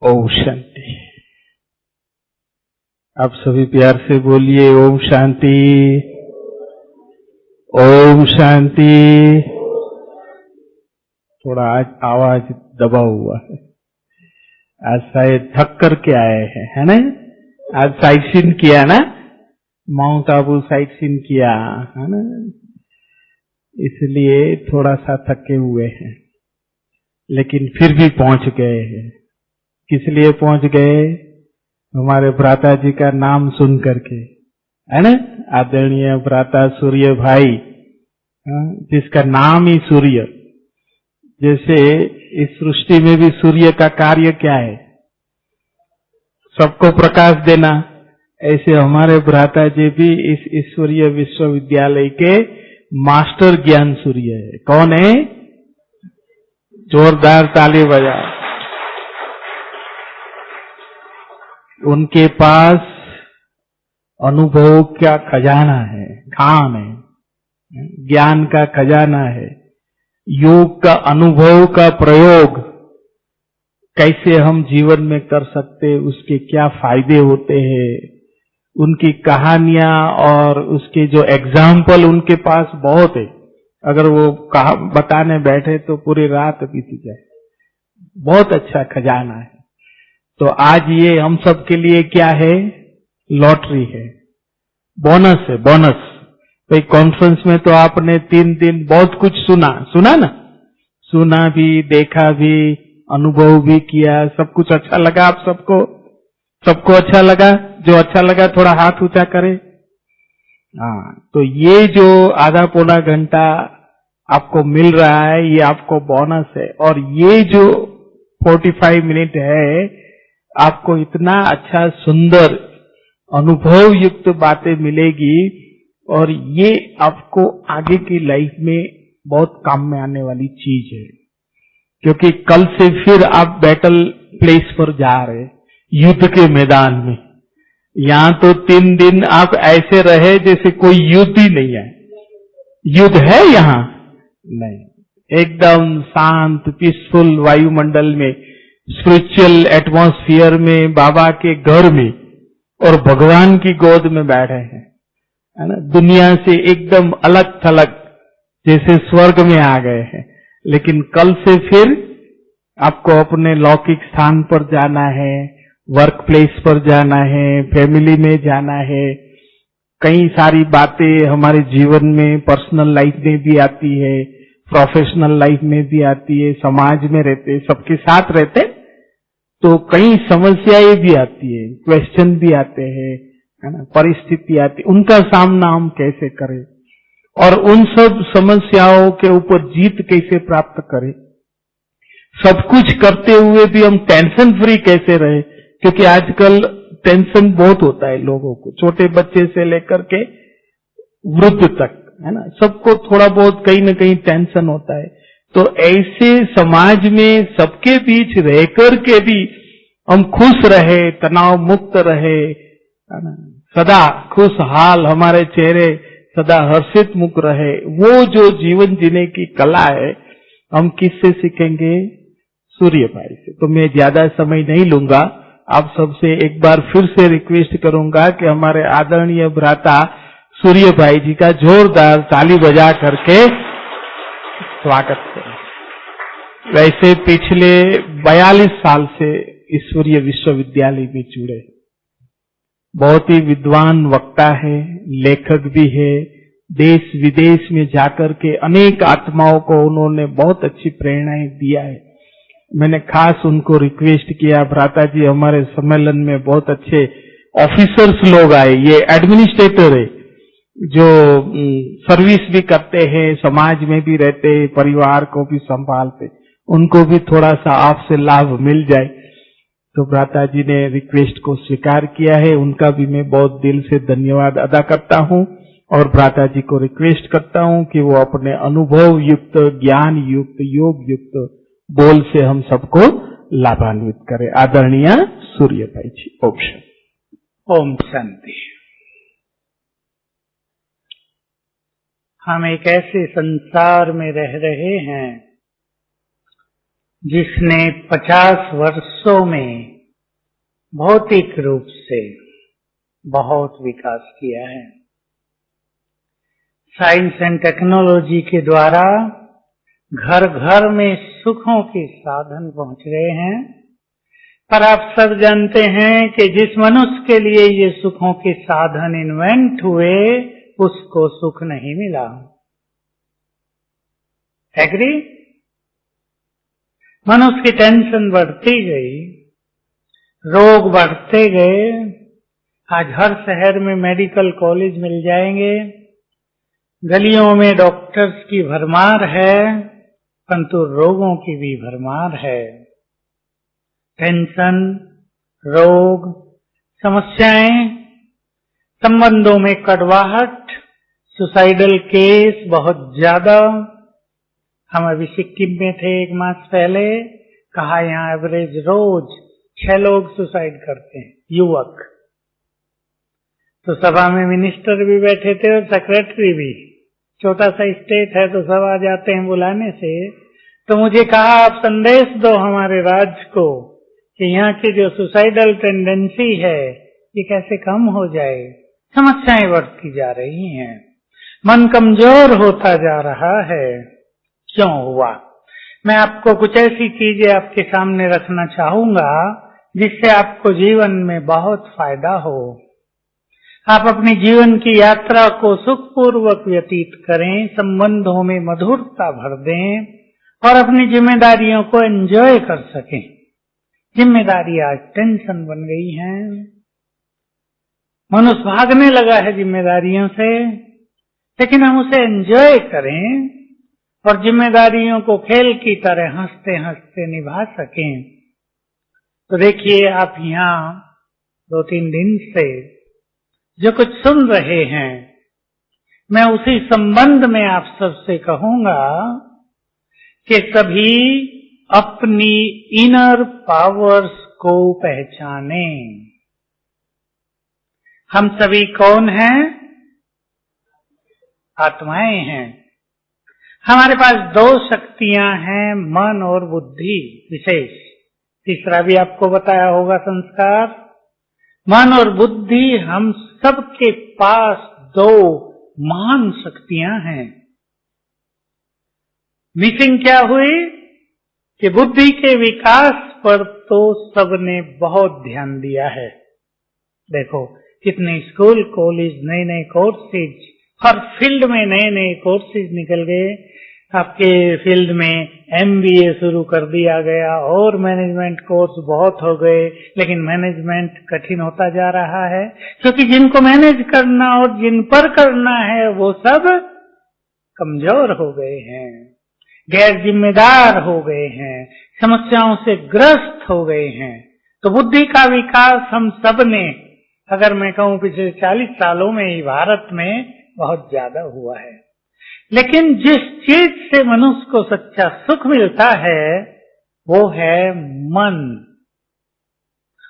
ओम शांति। आप सभी प्यार से बोलिए ओम शांति, ओम शांति। थोड़ा आज आवाज दबा हुआ है, आज शायद थक करके आए हैं, है ना। आज साइट सीन किया ना, माउंट आबू साइट सीन किया है ना, इसलिए थोड़ा सा थके हुए हैं, लेकिन फिर भी पहुंच गए हैं। किस लिए पहुंच गए? हमारे भ्राता जी का नाम सुन करके, है ना। आदरणीय भ्राता सूर्य भाई, जिसका नाम ही सूर्य। जैसे इस सृष्टि में भी सूर्य का कार्य क्या है? सबको प्रकाश देना। ऐसे हमारे भ्राता जी भी इस ईश्वरीय विश्वविद्यालय के मास्टर ज्ञान सूर्य है। कौन है? जोरदार ताली बजाओ। उनके पास अनुभव का खजाना है, खान है, ज्ञान का खजाना है। योग का अनुभव का प्रयोग कैसे हम जीवन में कर सकते, उसके क्या फायदे होते हैं, उनकी कहानियां और उसके जो एग्जाम्पल उनके पास बहुत है। अगर वो बताने बैठे तो पूरी रात बीत जाए। बहुत अच्छा खजाना है। तो आज ये हम सब के लिए क्या है? लॉटरी है, बोनस है, बोनस। भाई कॉन्फ्रेंस में तो आपने 3 दिन बहुत कुछ सुना ना, सुना भी, देखा भी, अनुभव भी किया। सब कुछ अच्छा लगा आप सबको अच्छा लगा? जो अच्छा लगा थोड़ा हाथ ऊंचा करे। हाँ, तो ये जो आधा पौना घंटा आपको मिल रहा है, ये आपको बोनस है। और ये जो 45 मिनट है, आपको इतना अच्छा सुंदर अनुभव युक्त बातें मिलेगी, और ये आपको आगे की लाइफ में बहुत काम में आने वाली चीज है। क्योंकि कल से फिर आप बैटल प्लेस पर जा रहे, युद्ध के मैदान में। यहां तो 3 दिन आप ऐसे रहे जैसे कोई युद्ध ही नहीं है। युद्ध है यहां? नहीं। एकदम शांत पीसफुल वायुमंडल में, स्पिरिचुअल एटमॉस्फियर में, बाबा के घर में और भगवान की गोद में बैठे हैं, है ना। दुनिया से एकदम अलग थलग, जैसे स्वर्ग में आ गए हैं। लेकिन कल से फिर आपको अपने लौकिक स्थान पर जाना है, वर्क प्लेस पर जाना है, फैमिली में जाना है। कई सारी बातें हमारे जीवन में, पर्सनल लाइफ में भी आती है, प्रोफेशनल लाइफ में भी आती है, समाज में रहते, सबके साथ रहते, तो कई समस्याएं भी आती है, क्वेश्चन भी आते हैं, है ना, परिस्थिति आती है। उनका सामना हम कैसे करें और उन सब समस्याओं के ऊपर जीत कैसे प्राप्त करें। सब कुछ करते हुए भी हम टेंशन फ्री कैसे रहे, क्योंकि आजकल टेंशन बहुत होता है लोगों को, छोटे बच्चे से लेकर के वृद्ध तक, है ना। सबको थोड़ा बहुत कहीं न कहीं टेंशन होता है। तो ऐसे समाज में सबके बीच रहकर के भी हम खुश रहे, तनाव मुक्त रहे, है ना, सदा खुशहाल हमारे चेहरे सदा हर्षित मुख रहे, वो जो जीवन जीने की कला है, हम किससे सीखेंगे? सूर्य भाई से। तो मैं ज्यादा समय नहीं लूंगा। आप सबसे एक बार फिर से रिक्वेस्ट करूंगा कि हमारे आदरणीय भ्राता सूर्य भाई जी का जोरदार ताली बजा करके स्वागत करें। वैसे पिछले 42 साल से ईश्वरीय विश्वविद्यालय में जुड़े, बहुत ही विद्वान वक्ता है, लेखक भी है। देश विदेश में जाकर के अनेक आत्माओं को उन्होंने बहुत अच्छी प्रेरणाएं दिया है। मैंने खास उनको रिक्वेस्ट किया, भ्राता जी हमारे सम्मेलन में बहुत अच्छे ऑफिसर्स लोग आए, ये एडमिनिस्ट्रेटर है जो सर्विस भी करते हैं, समाज में भी रहते हैं, परिवार को भी संभालते, उनको भी थोड़ा सा आपसे लाभ मिल जाए। तो भ्राता जी ने रिक्वेस्ट को स्वीकार किया है, उनका भी मैं बहुत दिल से धन्यवाद अदा करता हूं। और भ्राता जी को रिक्वेस्ट करता हूं कि वो अपने अनुभव युक्त, ज्ञान युक्त, योग युक्त बोल से हम सबको लाभान्वित करें। आदरणीय सूर्य भाई जी, ओम शांति। ओम शांति। हम एक ऐसे संसार में रह रहे हैं जिसने 50 वर्षों में भौतिक रूप से बहुत विकास किया है। साइंस एंड टेक्नोलॉजी के द्वारा घर घर में सुखों के साधन पहुंच गए हैं, पर आप सब जानते हैं कि जिस मनुष्य के लिए ये सुखों के साधन इन्वेंट हुए उसको सुख नहीं मिला। एग्री? मनुष्य की टेंशन बढ़ती गई, रोग बढ़ते गए। आज हर शहर में मेडिकल कॉलेज मिल जाएंगे, गलियों में डॉक्टर्स की भरमार है, परंतु रोगों की भी भरमार है। टेंशन, रोग, समस्याएं, संबंधों में कड़वाहट, सुसाइडल केस बहुत ज्यादा। हम अभी सिक्किम में थे 1 मास पहले, कहा यहाँ एवरेज रोज 6 लोग सुसाइड करते हैं, युवक। तो सभा में मिनिस्टर भी बैठे थे और सेक्रेटरी भी, छोटा सा स्टेट है तो सब आ जाते हैं बुलाने से। तो मुझे कहा आप संदेश दो हमारे राज्य को कि यहाँ की जो सुसाइडल टेंडेंसी है ये कैसे कम हो जाए। समस्याएं बढ़ती जा रही हैं, मन कमजोर होता जा रहा है। क्यों हुआ? मैं आपको कुछ ऐसी चीजें आपके सामने रखना चाहूंगा जिससे आपको जीवन में बहुत फायदा हो, आप अपनी जीवन की यात्रा को सुखपूर्वक व्यतीत करें, संबंधों में मधुरता भर दें और अपनी जिम्मेदारियों को एंजॉय कर सकें। जिम्मेदारी आज टेंशन बन गई है, मनुष्य भागने लगा है जिम्मेदारियों से, लेकिन हम उसे एंजॉय करें और जिम्मेदारियों को खेल की तरह हंसते हंसते निभा सकें। तो देखिए, आप यहाँ 2-3 दिन से जो कुछ सुन रहे हैं, मैं उसी संबंध में आप सबसे कहूंगा कि सभी अपनी इनर पावर्स को पहचाने। हम सभी कौन हैं? आत्माएं हैं। हमारे पास 2 शक्तियां हैं, मन और बुद्धि विशेष। तीसरा भी आपको बताया होगा, संस्कार। मन और बुद्धि, हम सबके पास 2 महान शक्तियां हैं। मिसिंग क्या हुई कि बुद्धि के विकास पर तो सबने बहुत ध्यान दिया है। देखो कितने स्कूल कॉलेज, नए नए कोर्सेज, हर फील्ड में नए नए कोर्सेज निकल गए। आपके फील्ड में MBA शुरू कर दिया गया और मैनेजमेंट कोर्स बहुत हो गए, लेकिन मैनेजमेंट कठिन होता जा रहा है क्योंकि जिनको मैनेज करना और जिन पर करना है वो सब कमजोर हो गए हैं, गैर जिम्मेदार हो गए हैं, समस्याओं से ग्रस्त हो गए हैं। तो बुद्धि का विकास हम सब ने, अगर मैं कहूं पिछले 40 सालों में ही भारत में बहुत ज्यादा हुआ है। लेकिन जिस चीज से मनुष्य को सच्चा सुख मिलता है वो है मन,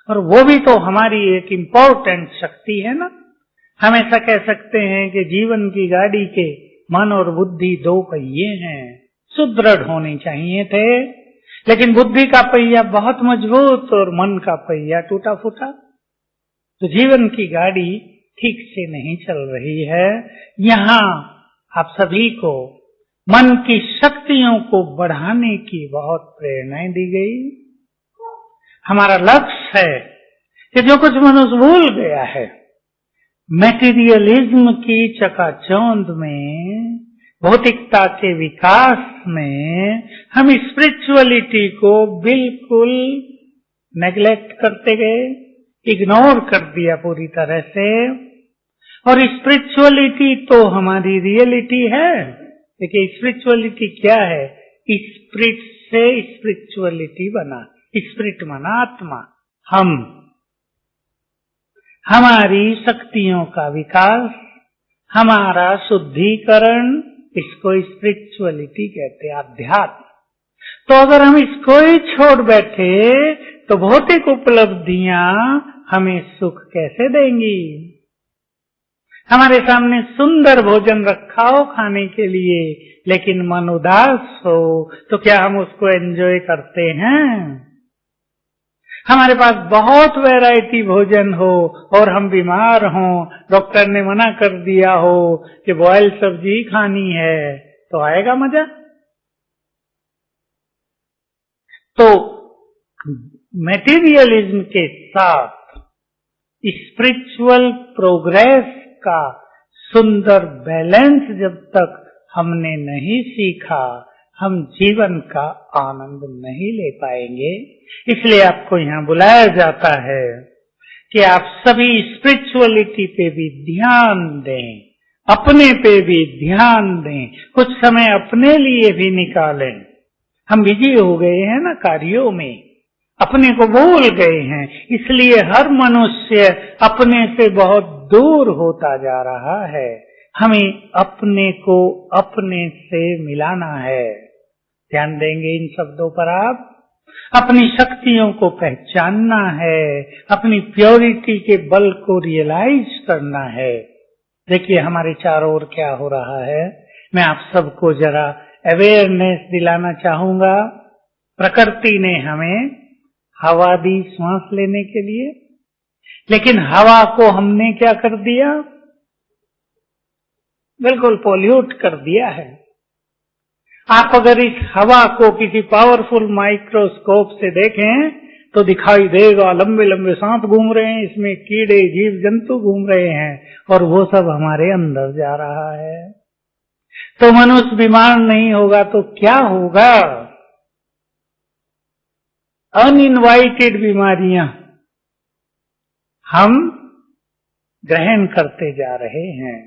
और वो भी तो हमारी एक इम्पोर्टेंट शक्ति है ना। हम ऐसा कह सकते हैं कि जीवन की गाड़ी के मन और बुद्धि 2 पहिए हैं, सुदृढ़ होने चाहिए थे, लेकिन बुद्धि का पहिया बहुत मजबूत और मन का पहिया टूटा फूटा। तो जीवन की गाड़ी ठीक से नहीं चल रही है। यहाँ आप सभी को मन की शक्तियों को बढ़ाने की बहुत प्रेरणाएं दी गई। हमारा लक्ष्य है कि जो कुछ मनुष्य भूल गया है, मैटीरियलिज्म की चकाचौंध में, भौतिकता के विकास में, हम स्पिरिचुअलिटी को बिल्कुल नेग्लेक्ट करते गए, इग्नोर कर दिया पूरी तरह से। और स्पिरिचुअलिटी तो हमारी रियलिटी है। देखिए स्पिरिचुअलिटी क्या है? स्पिरिट से स्पिरिचुअलिटी बना, स्पिरिट माना आत्मा, हम, हमारी शक्तियों का विकास, हमारा शुद्धिकरण, इसको स्पिरिचुअलिटी कहते हैं, अध्यात्म। तो अगर हम इसको ही छोड़ बैठे तो भौतिक उपलब्धियां हमें सुख कैसे देंगी? हमारे सामने सुंदर भोजन रखा हो खाने के लिए, लेकिन मन उदास हो, तो क्या हम उसको एंजॉय करते हैं? हमारे पास बहुत वैरायटी भोजन हो और हम बीमार हों, डॉक्टर ने मना कर दिया हो कि बॉयल सब्जी खानी है, तो आएगा मजा? तो मटेरियलिज्म के साथ स्पिरिचुअल प्रोग्रेस का सुंदर बैलेंस जब तक हमने नहीं सीखा, हम जीवन का आनंद नहीं ले पाएंगे। इसलिए आपको यहाँ बुलाया जाता है कि आप सभी स्पिरिचुअलिटी पे भी ध्यान दें, अपने पे भी ध्यान दें, कुछ समय अपने लिए भी निकालें। हम बिजी हो गए हैं ना कार्यों में, अपने को भूल गए हैं, इसलिए हर मनुष्य अपने से बहुत दूर होता जा रहा है। हमें अपने को अपने से मिलाना है। ध्यान देंगे इन शब्दों पर आप? अपनी शक्तियों को पहचानना है, अपनी प्योरिटी के बल को रियलाइज करना है। देखिए हमारे चारों ओर क्या हो रहा है, मैं आप सबको जरा अवेयरनेस दिलाना चाहूंगा। प्रकृति ने हमें हवा दी सांस लेने के लिए, लेकिन हवा को हमने क्या कर दिया? बिल्कुल पॉल्यूट कर दिया है। आप अगर इस हवा को किसी पावरफुल माइक्रोस्कोप से देखें तो दिखाई देगा लंबे लंबे सांप घूम रहे हैं, इसमें कीड़े जीव जंतु घूम रहे हैं और वो सब हमारे अंदर जा रहा है। तो मनुष्य बीमार नहीं होगा तो क्या होगा? अनइनवाइटेड बीमारियां हम ग्रहण करते जा रहे हैं।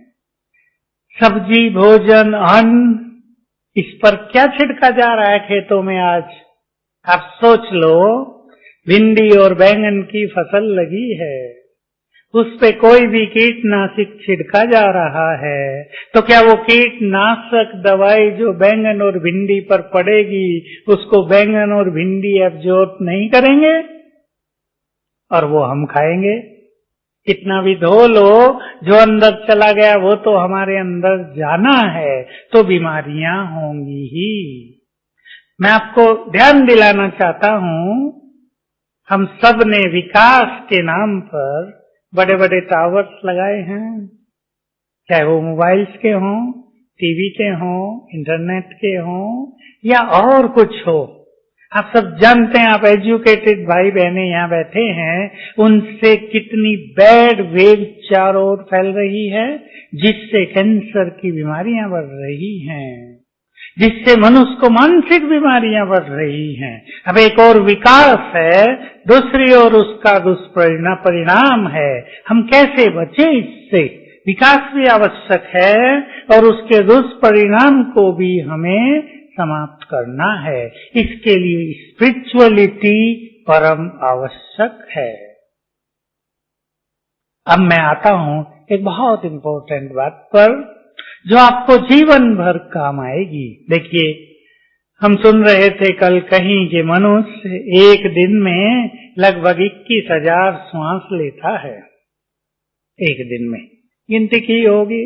सब्जी, भोजन, अन्न, इस पर क्या छिड़का जा रहा है खेतों में आज? आप सोच लो, भिंडी और बैंगन की फसल लगी है, उस पे कोई भी कीटनाशक छिड़का जा रहा है, तो क्या वो कीटनाशक दवाई जो बैंगन और भिंडी पर पड़ेगी उसको बैंगन और भिंडी एब्जॉर्ब नहीं करेंगे और वो हम खाएंगे? कितना भी धो लो, जो अंदर चला गया वो तो हमारे अंदर जाना है, तो बीमारियां होंगी ही। मैं आपको ध्यान दिलाना चाहता हूं, हम सब ने विकास के नाम पर बड़े बड़े टावर्स लगाए हैं, चाहे वो मोबाइल्स के हों, टीवी के हों, इंटरनेट के हों या और कुछ हो। आप सब जानते हैं, आप एजुकेटेड भाई बहने यहाँ बैठे हैं, उनसे कितनी बैड वेव चारों ओर फैल रही है, जिससे कैंसर की बीमारियां बढ़ रही हैं, जिससे मनुष्य को मानसिक बीमारियां बढ़ रही हैं। अब एक और विकास है, दूसरी ओर उसका दुष्परिणाम है। हम कैसे बचें इससे? विकास भी आवश्यक है और उसके दुष्परिणाम को भी हमें समाप्त करना है। इसके लिए स्पिरिचुअलिटी परम आवश्यक है। अब मैं आता हूं एक बहुत इंपॉर्टेंट बात पर, जो आपको जीवन भर काम आएगी। देखिए, हम सुन रहे थे कल कहीं कि मनुष्य एक दिन में लगभग 21,000 श्वास लेता है। एक दिन में गिनती की होगी,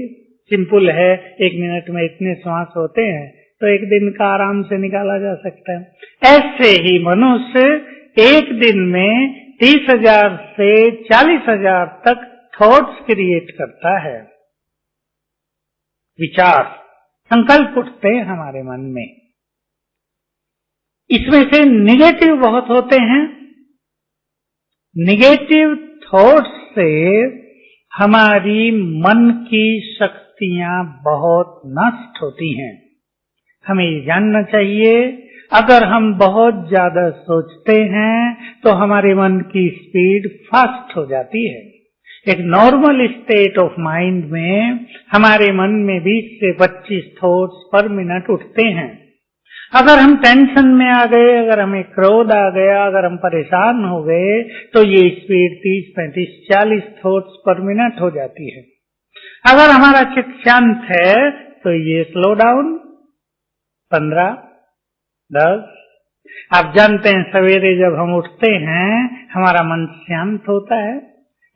सिंपल है, 1 मिनट में इतने श्वास होते हैं, तो एक दिन का आराम से निकाला जा सकता है। ऐसे ही मनुष्य एक दिन में 30,000 से 40,000 तक थॉट्स क्रिएट करता है। विचार, संकल्प उठते हैं हमारे मन में। इसमें से निगेटिव बहुत होते हैं। निगेटिव थॉट्स से हमारी मन की शक्तियां बहुत नष्ट होती हैं। हमें ये जानना चाहिए, अगर हम बहुत ज्यादा सोचते हैं तो हमारे मन की स्पीड फास्ट हो जाती है। एक नॉर्मल स्टेट ऑफ माइंड में हमारे मन में 20 से 25 थॉट्स पर मिनट उठते हैं। अगर हम टेंशन में आ गए, अगर हमें क्रोध आ गया, अगर हम परेशान हो गए, तो ये स्पीड 30, 35, 40 थॉट्स पर मिनट हो जाती है। अगर हमारा चित्त शांत है तो ये स्लो डाउन 15, 10। आप जानते हैं, सवेरे जब हम उठते हैं हमारा मन शांत होता है।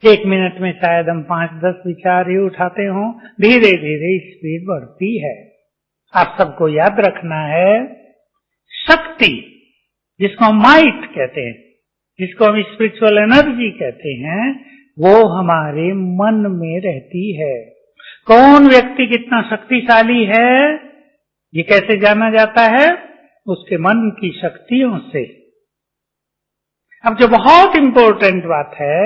1 मिनट में शायद हम 5-10 विचार ही उठाते हों, धीरे धीरे स्पीड बढ़ती है। आप सबको याद रखना है, शक्ति जिसको हम माइट कहते हैं, जिसको हम स्पिरिचुअल एनर्जी कहते हैं, वो हमारे मन में रहती है। कौन व्यक्ति कितना शक्तिशाली है, ये कैसे जाना जाता है? उसके मन की शक्तियों से। अब जो बहुत इंपॉर्टेंट बात है,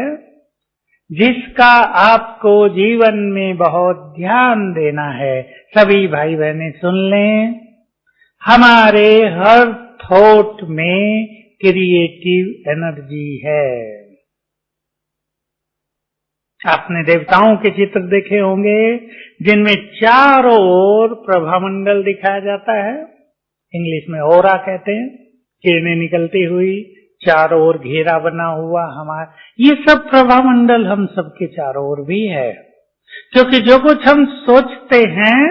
जिसका आपको जीवन में बहुत ध्यान देना है, सभी भाई बहनें सुन लें, हमारे हर थॉट में क्रिएटिव एनर्जी है। आपने देवताओं के चित्र देखे होंगे जिनमें चारों ओर प्रभामंडल दिखाया जाता है, इंग्लिश में ओरा कहते हैं, किरणें निकलती हुई, चारों ओर घेरा बना हुआ हमारा, ये सब प्रभामंडल हम सबके चारों ओर भी है। क्योंकि जो कुछ हम सोचते हैं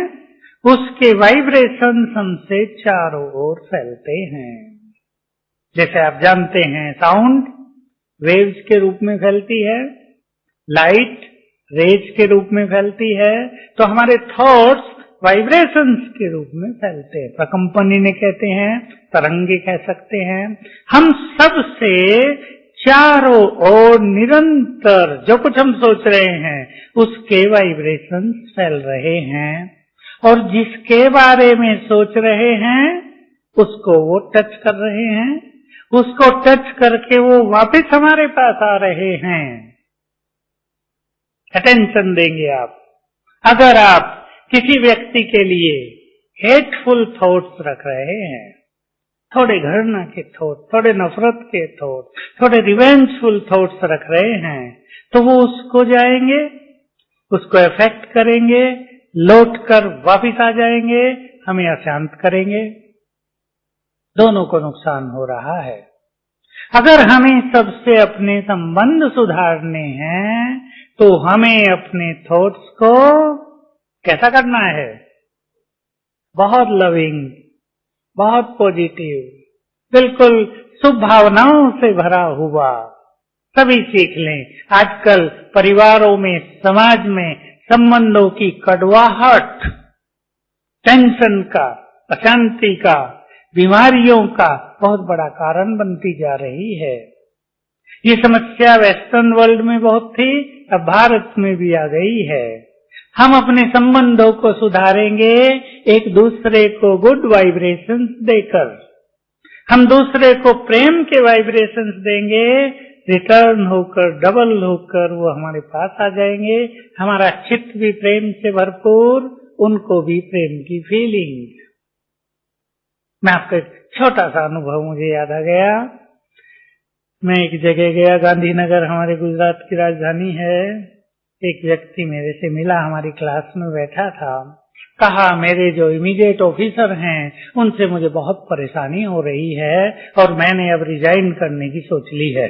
उसके वाइब्रेशंस हमसे चारों ओर फैलते हैं। जैसे आप जानते हैं, साउंड वेव्स के रूप में फैलती है, लाइट रेज के रूप में फैलती है, तो हमारे थॉट्स वाइब्रेशंस के रूप में फैलते हैं। प्रकंपन इन्हें कहते हैं, तरंगे कह सकते हैं। हम सब से चारों ओर निरंतर जो कुछ हम सोच रहे हैं उसके वाइब्रेशंस फैल रहे हैं, और जिसके बारे में सोच रहे हैं उसको वो टच कर रहे हैं, उसको टच करके वो वापस हमारे पास आ रहे हैं। अटेंशन देंगे आप। अगर आप किसी व्यक्ति के लिए हेटफुल थॉट्स रख रहे हैं, थोड़े घृणा के थॉट, थोड़े नफरत के थॉट, थोड़े रिवेंजफुल थॉट्स रख रहे हैं, तो वो उसको जाएंगे, उसको अफेक्ट करेंगे, लौट कर वापिस आ जाएंगे, हमें अशांत करेंगे, दोनों को नुकसान हो रहा है। अगर हमें सबसे अपने संबंध सुधारने हैं तो हमें अपने थॉट्स को कैसा करना है? बहुत लविंग, बहुत पॉजिटिव, बिल्कुल शुभ भावनाओं से भरा हुआ। सभी सीख लें। आजकल परिवारों में, समाज में संबंधों की कड़वाहट, टेंशन का, अशांति का, बीमारियों का बहुत बड़ा कारण बनती जा रही है। ये समस्या वेस्टर्न वर्ल्ड में बहुत थी, अब भारत में भी आ गई है। हम अपने संबंधों को सुधारेंगे एक दूसरे को गुड वाइब्रेशंस देकर। हम दूसरे को प्रेम के वाइब्रेशंस देंगे, रिटर्न होकर, डबल होकर वो हमारे पास आ जाएंगे। हमारा चित्त भी प्रेम से भरपूर, उनको भी प्रेम की फीलिंग। मैं आपका एक छोटा सा अनुभव मुझे याद आ गया। मैं एक जगह गया, गांधीनगर हमारे गुजरात की राजधानी है। एक व्यक्ति मेरे से मिला, हमारी क्लास में बैठा था। कहा, मेरे जो इमीडिएट ऑफिसर हैं उनसे मुझे बहुत परेशानी हो रही है और मैंने अब रिजाइन करने की सोच ली है।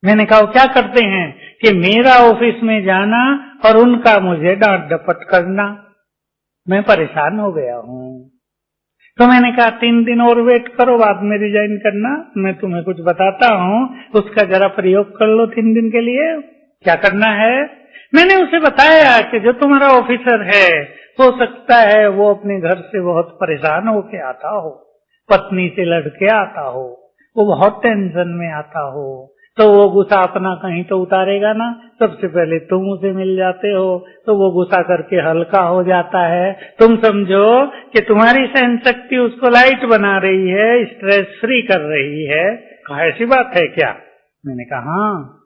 मैंने कहा, क्या करते हैं? कि मेरा ऑफिस में जाना और उनका मुझे डांट डपट करना। मैं परेशान हो गया हूँ। तो मैंने कहा 3 दिन और वेट करो, बाद में रिजाइन करना। मैं तुम्हें कुछ बताता हूँ, उसका जरा प्रयोग कर लो 3 दिन के लिए। क्या करना है? मैंने उसे बताया कि जो तुम्हारा ऑफिसर है, हो सकता है वो अपने घर से बहुत परेशान होके आता हो, पत्नी से लड़के आता हो, वो बहुत टेंशन में आता हो, तो वो गुस्सा अपना कहीं तो उतारेगा ना। सबसे पहले तुम उसे मिल जाते हो तो वो गुस्सा करके हल्का हो जाता है। तुम समझो कि तुम्हारी सहन शक्ति उसको लाइट बना रही है, स्ट्रेस फ्री कर रही है। ऐसी बात है क्या? मैंने कहा हाँ।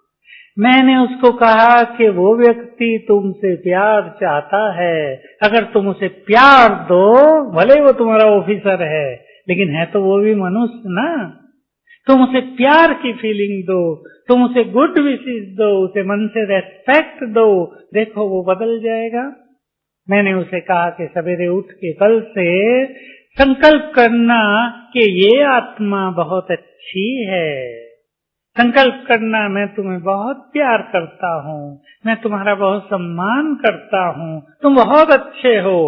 मैंने उसको कहा कि वो व्यक्ति तुमसे प्यार चाहता है। अगर तुम उसे प्यार दो, भले वो तुम्हारा ऑफिसर है, लेकिन है तो वो भी मनुष्य ना। तुम उसे प्यार की फीलिंग दो, तुम उसे गुड विशेस दो, उसे मन से रेस्पेक्ट दो, देखो वो बदल जाएगा। मैंने उसे कहा कि सवेरे उठ के कल से संकल्प करना कि ये आत्मा बहुत अच्छी है। संकल्प करना, मैं तुम्हें बहुत प्यार करता हूँ, मैं तुम्हारा बहुत सम्मान करता हूँ, तुम बहुत अच्छे हो।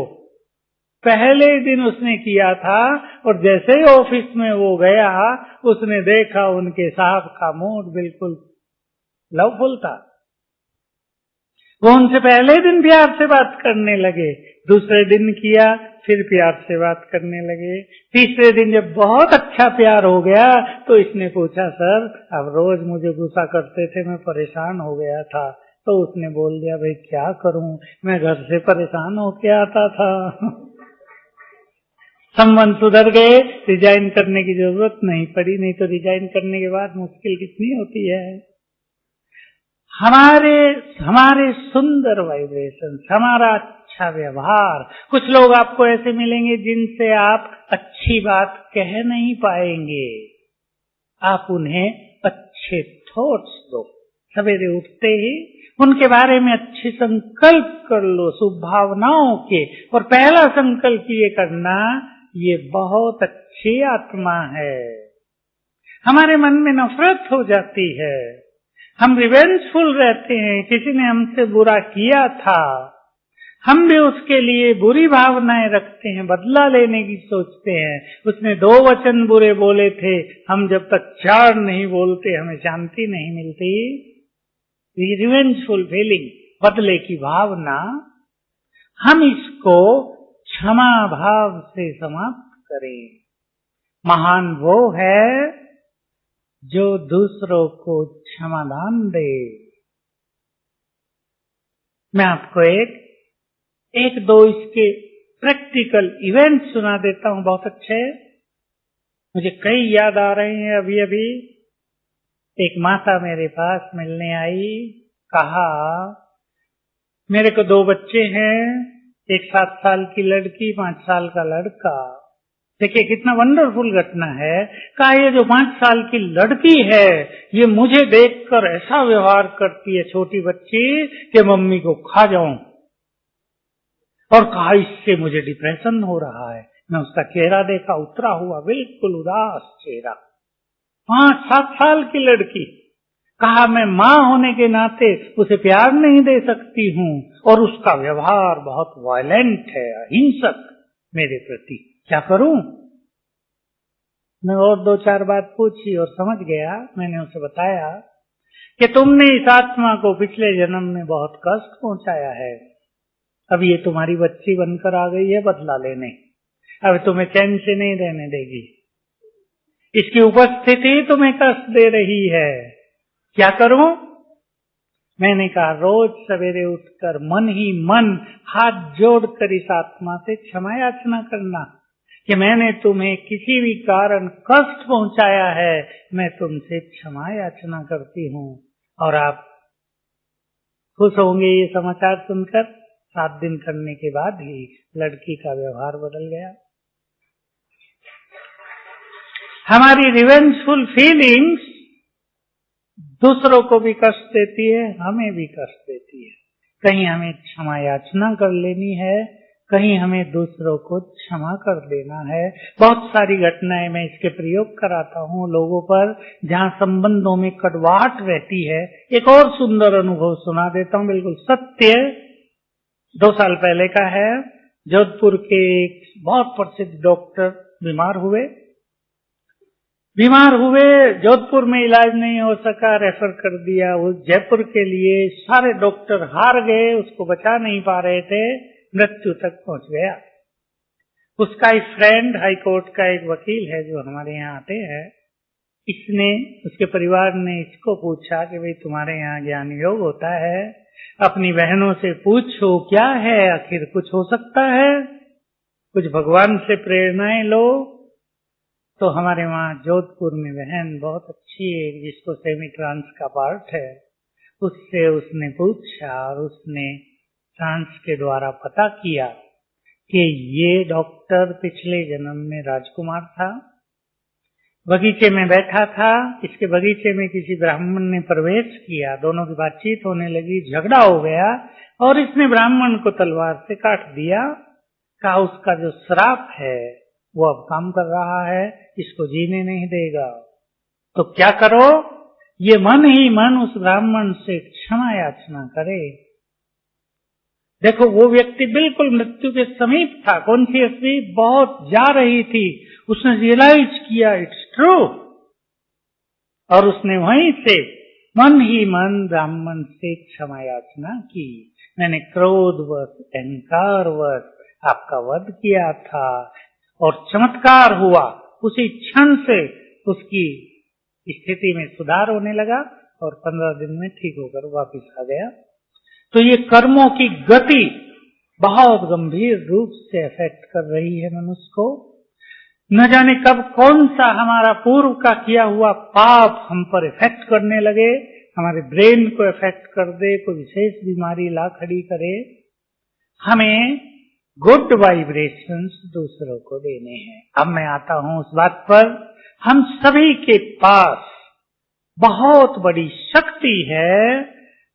पहले दिन उसने किया था और जैसे ही ऑफिस में वो गया, उसने देखा उनके साहब का मूड बिल्कुल लवफुल था। वो उनसे पहले दिन प्यार से बात करने लगे। दूसरे दिन किया, फिर प्यार से बात करने लगे। तीसरे दिन जब बहुत अच्छा प्यार हो गया तो इसने पूछा, सर अब रोज मुझे गुस्सा करते थे, मैं परेशान हो गया था। तो उसने बोल दिया, भाई क्या करूं, मैं घर से परेशान होके आता था। संबंध सुधर गए, रिजाइन करने की जरूरत नहीं पड़ी, नहीं तो रिजाइन करने के बाद मुश्किल कितनी होती है। हमारे सुंदर वाइब्रेशन, हमारा अच्छा व्यवहार। कुछ लोग आपको ऐसे मिलेंगे जिनसे आप अच्छी बात कह नहीं पाएंगे, आप उन्हें अच्छे थॉट्स दो। सवेरे उठते ही उनके बारे में अच्छे संकल्प कर लो, शुभ भावनाओं के। और पहला संकल्प ये करना, ये बहुत अच्छी आत्मा है। हमारे मन में नफरत हो जाती है, हम रिवेंजफुल रहते हैं, किसी ने हमसे बुरा किया था, हम भी उसके लिए बुरी भावनाएं रखते हैं, बदला लेने की सोचते हैं। उसने 2 वचन बुरे बोले थे, हम जब तक 4 नहीं बोलते हमें शांति नहीं मिलती। रिवेंजफुल फीलिंग, बदले की भावना, हम इसको क्षमा भाव से समाप्त करें। महान वो है जो दूसरों को क्षमादान दे। मैं आपको एक दो इसके प्रैक्टिकल इवेंट सुना देता हूं, बहुत अच्छे। मुझे कई याद आ रहे हैं अभी अभी। एक माता मेरे पास मिलने आई, कहा मेरे को 2 बच्चे हैं, एक 7 साल की लड़की, 5 साल का लड़का। देखिए कितना वंडरफुल घटना है। कहा ये जो 5 साल की लड़की है, ये मुझे देखकर ऐसा व्यवहार करती है छोटी बच्ची कि मम्मी को खा जाऊं। और कहा इससे मुझे डिप्रेशन हो रहा है। मैं उसका चेहरा देखा, उतरा हुआ, बिल्कुल उदास चेहरा। 5-7 साल की लड़की। कहा मैं माँ होने के नाते उसे प्यार नहीं दे सकती हूँ, और उसका व्यवहार बहुत वायलेंट है, अहिंसक मेरे प्रति, क्या करूं? मैं और 2-4 बात पूछी और समझ गया। मैंने उसे बताया कि तुमने इस आत्मा को पिछले जन्म में बहुत कष्ट पहुंचाया है, अब ये तुम्हारी बच्ची बनकर आ गई है बदला लेने, अब तुम्हें चैन से नहीं रहने देगी। इसकी उपस्थिति तुम्हें कष्ट दे रही है, क्या करूं? मैंने कहा रोज सवेरे उठकर मन ही मन हाथ जोड़कर इस आत्मा से क्षमा याचना करना कि मैंने तुम्हें किसी भी कारण कष्ट पहुंचाया है, मैं तुमसे क्षमा याचना करती हूँ। और आप खुश होंगे ये समाचार सुनकर। 7 दिन करने के बाद ही लड़की का व्यवहार बदल गया। हमारी रिवेंजफुल फीलिंग्स दूसरों को भी कष्ट देती है, हमें भी कष्ट देती है। कहीं हमें क्षमा याचना कर लेनी है, कहीं हमें दूसरों को क्षमा कर देना है। बहुत सारी घटनाएं मैं इसके प्रयोग कराता हूँ लोगों पर, जहाँ संबंधों में कड़वाहट रहती है। एक और सुंदर अनुभव सुना देता हूँ, बिल्कुल सत्य। 2 साल पहले का है। जोधपुर के एक बहुत प्रसिद्ध डॉक्टर बीमार हुए, जोधपुर में इलाज नहीं हो सका, रेफर कर दिया उस जयपुर के लिए। सारे डॉक्टर हार गए, उसको बचा नहीं पा रहे थे, मृत्यु तक पहुंच गया। उसका एक फ्रेंड, हाई कोर्ट का एक वकील है जो हमारे यहाँ आते हैं, उसके परिवार ने इसको पूछा कि भाई तुम्हारे यहाँ ज्ञान योग होता है, अपनी बहनों से पूछो क्या है, आखिर कुछ हो सकता है, कुछ भगवान से प्रेरणाएं लो। तो हमारे वहाँ जोधपुर में बहन बहुत अच्छी है, जिसको सेमी ट्रांस का पार्ट है, उससे उसने पूछा और उसने ट्रांस के द्वारा पता किया कि ये डॉक्टर पिछले जन्म में राजकुमार था, बगीचे में बैठा था, इसके बगीचे में किसी ब्राह्मण ने प्रवेश किया, दोनों की बातचीत होने लगी, झगड़ा हो गया और इसने ब्राह्मण को तलवार से काट दिया। कहा उसका जो श्राप है वो अब काम कर रहा है, इसको जीने नहीं देगा। तो क्या करो? ये मन ही मन उस ब्राह्मण से क्षमा याचना करे। देखो वो व्यक्ति बिल्कुल मृत्यु के समीप था, कॉन्शियसली बहुत जा रही थी, उसने रियलाइज किया इट्स ट्रू, और उसने वहीं से मन ही मन ब्राह्मण से क्षमा याचना की। मैंने क्रोधवश, अहंकारवश आपका वध किया था और चमत्कार हुआ, उसी क्षण से उसकी स्थिति में सुधार होने लगा और 15 दिन में ठीक होकर वापस आ गया। तो ये कर्मों की गति बहुत गंभीर रूप से अफेक्ट कर रही है मनुष्य को। न जाने कब कौन सा हमारा पूर्व का किया हुआ पाप हम पर इफेक्ट करने लगे, हमारे ब्रेन को इफेक्ट कर दे, कोई विशेष बीमारी ला खड़ी करे। हमें गुड वाइब्रेशंस दूसरों को देने हैं। अब मैं आता हूं उस बात पर, हम सभी के पास बहुत बड़ी शक्ति है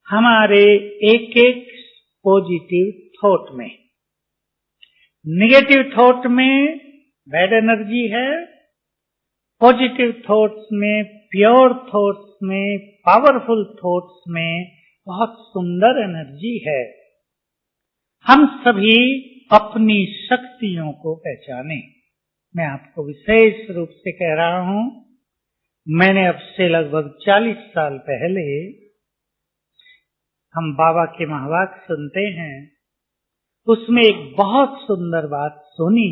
हमारे एक एक पॉजिटिव थॉट में। नेगेटिव थॉट में बैड एनर्जी है, पॉजिटिव थॉट्स में, प्योर थॉट्स में, पावरफुल थॉट्स में बहुत सुंदर एनर्जी है। हम सभी अपनी शक्तियों को पहचाने। मैं आपको विशेष रूप से कह रहा हूं, मैंने अब से लगभग 40 साल पहले, हम बाबा के महावाक्य सुनते हैं, उसमें एक बहुत सुंदर बात सुनी,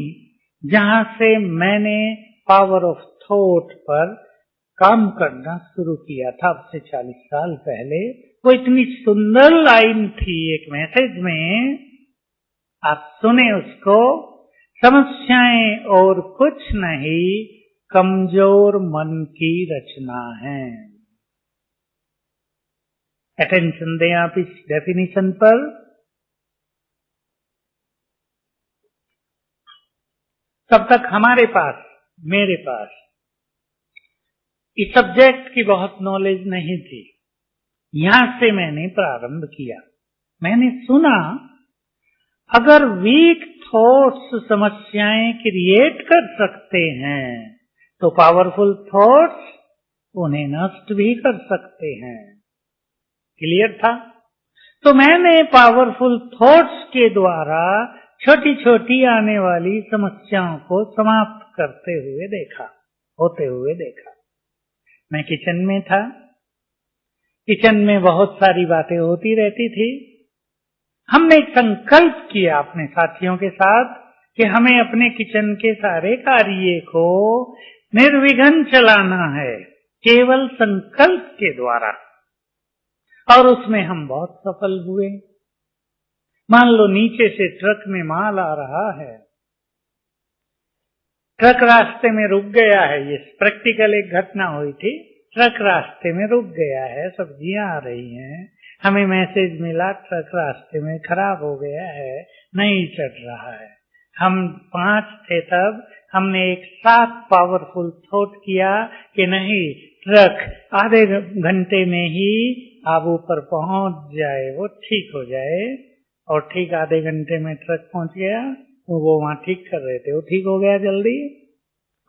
जहां से मैंने पावर ऑफ थॉट पर काम करना शुरू किया था अब से 40 साल पहले। वो इतनी सुंदर लाइन थी एक मैसेज में, आप सुने उसको। समस्याएं और कुछ नहीं, कमजोर मन की रचना है। अटेंशन दें आप इस डेफिनेशन पर। तब तक हमारे पास, मेरे पास इस सब्जेक्ट की बहुत नॉलेज नहीं थी। यहां से मैंने प्रारंभ किया। मैंने सुना, अगर वीक थॉट्स समस्याएं क्रिएट कर सकते हैं तो पावरफुल थॉट्स उन्हें नष्ट भी कर सकते हैं। क्लियर था? तो मैंने पावरफुल थॉट्स के द्वारा छोटी छोटी आने वाली समस्याओं को समाप्त करते हुए देखा, होते हुए देखा। मैं किचन में था, किचन में बहुत सारी बातें होती रहती थी। हमने एक संकल्प किया अपने साथियों के साथ कि हमें अपने किचन के सारे कार्य को निर्विघ्न चलाना है, केवल संकल्प के द्वारा। और उसमें हम बहुत सफल हुए। मान लो नीचे से ट्रक में माल आ रहा है, ट्रक रास्ते में रुक गया है। ये प्रैक्टिकल एक घटना हुई थी। ट्रक रास्ते में रुक गया है, सब्जियां आ रही हैं, हमें मैसेज मिला ट्रक रास्ते में खराब हो गया है, नहीं चल रहा है। हम 5 थे तब, हमने एक साथ पावरफुल थॉट किया कि नहीं, ट्रक आधे घंटे में ही आबू पर पहुंच जाए, वो ठीक हो जाए। और ठीक आधे घंटे में ट्रक पहुंच गया। वो वहां ठीक कर रहे थे, वो ठीक हो गया जल्दी।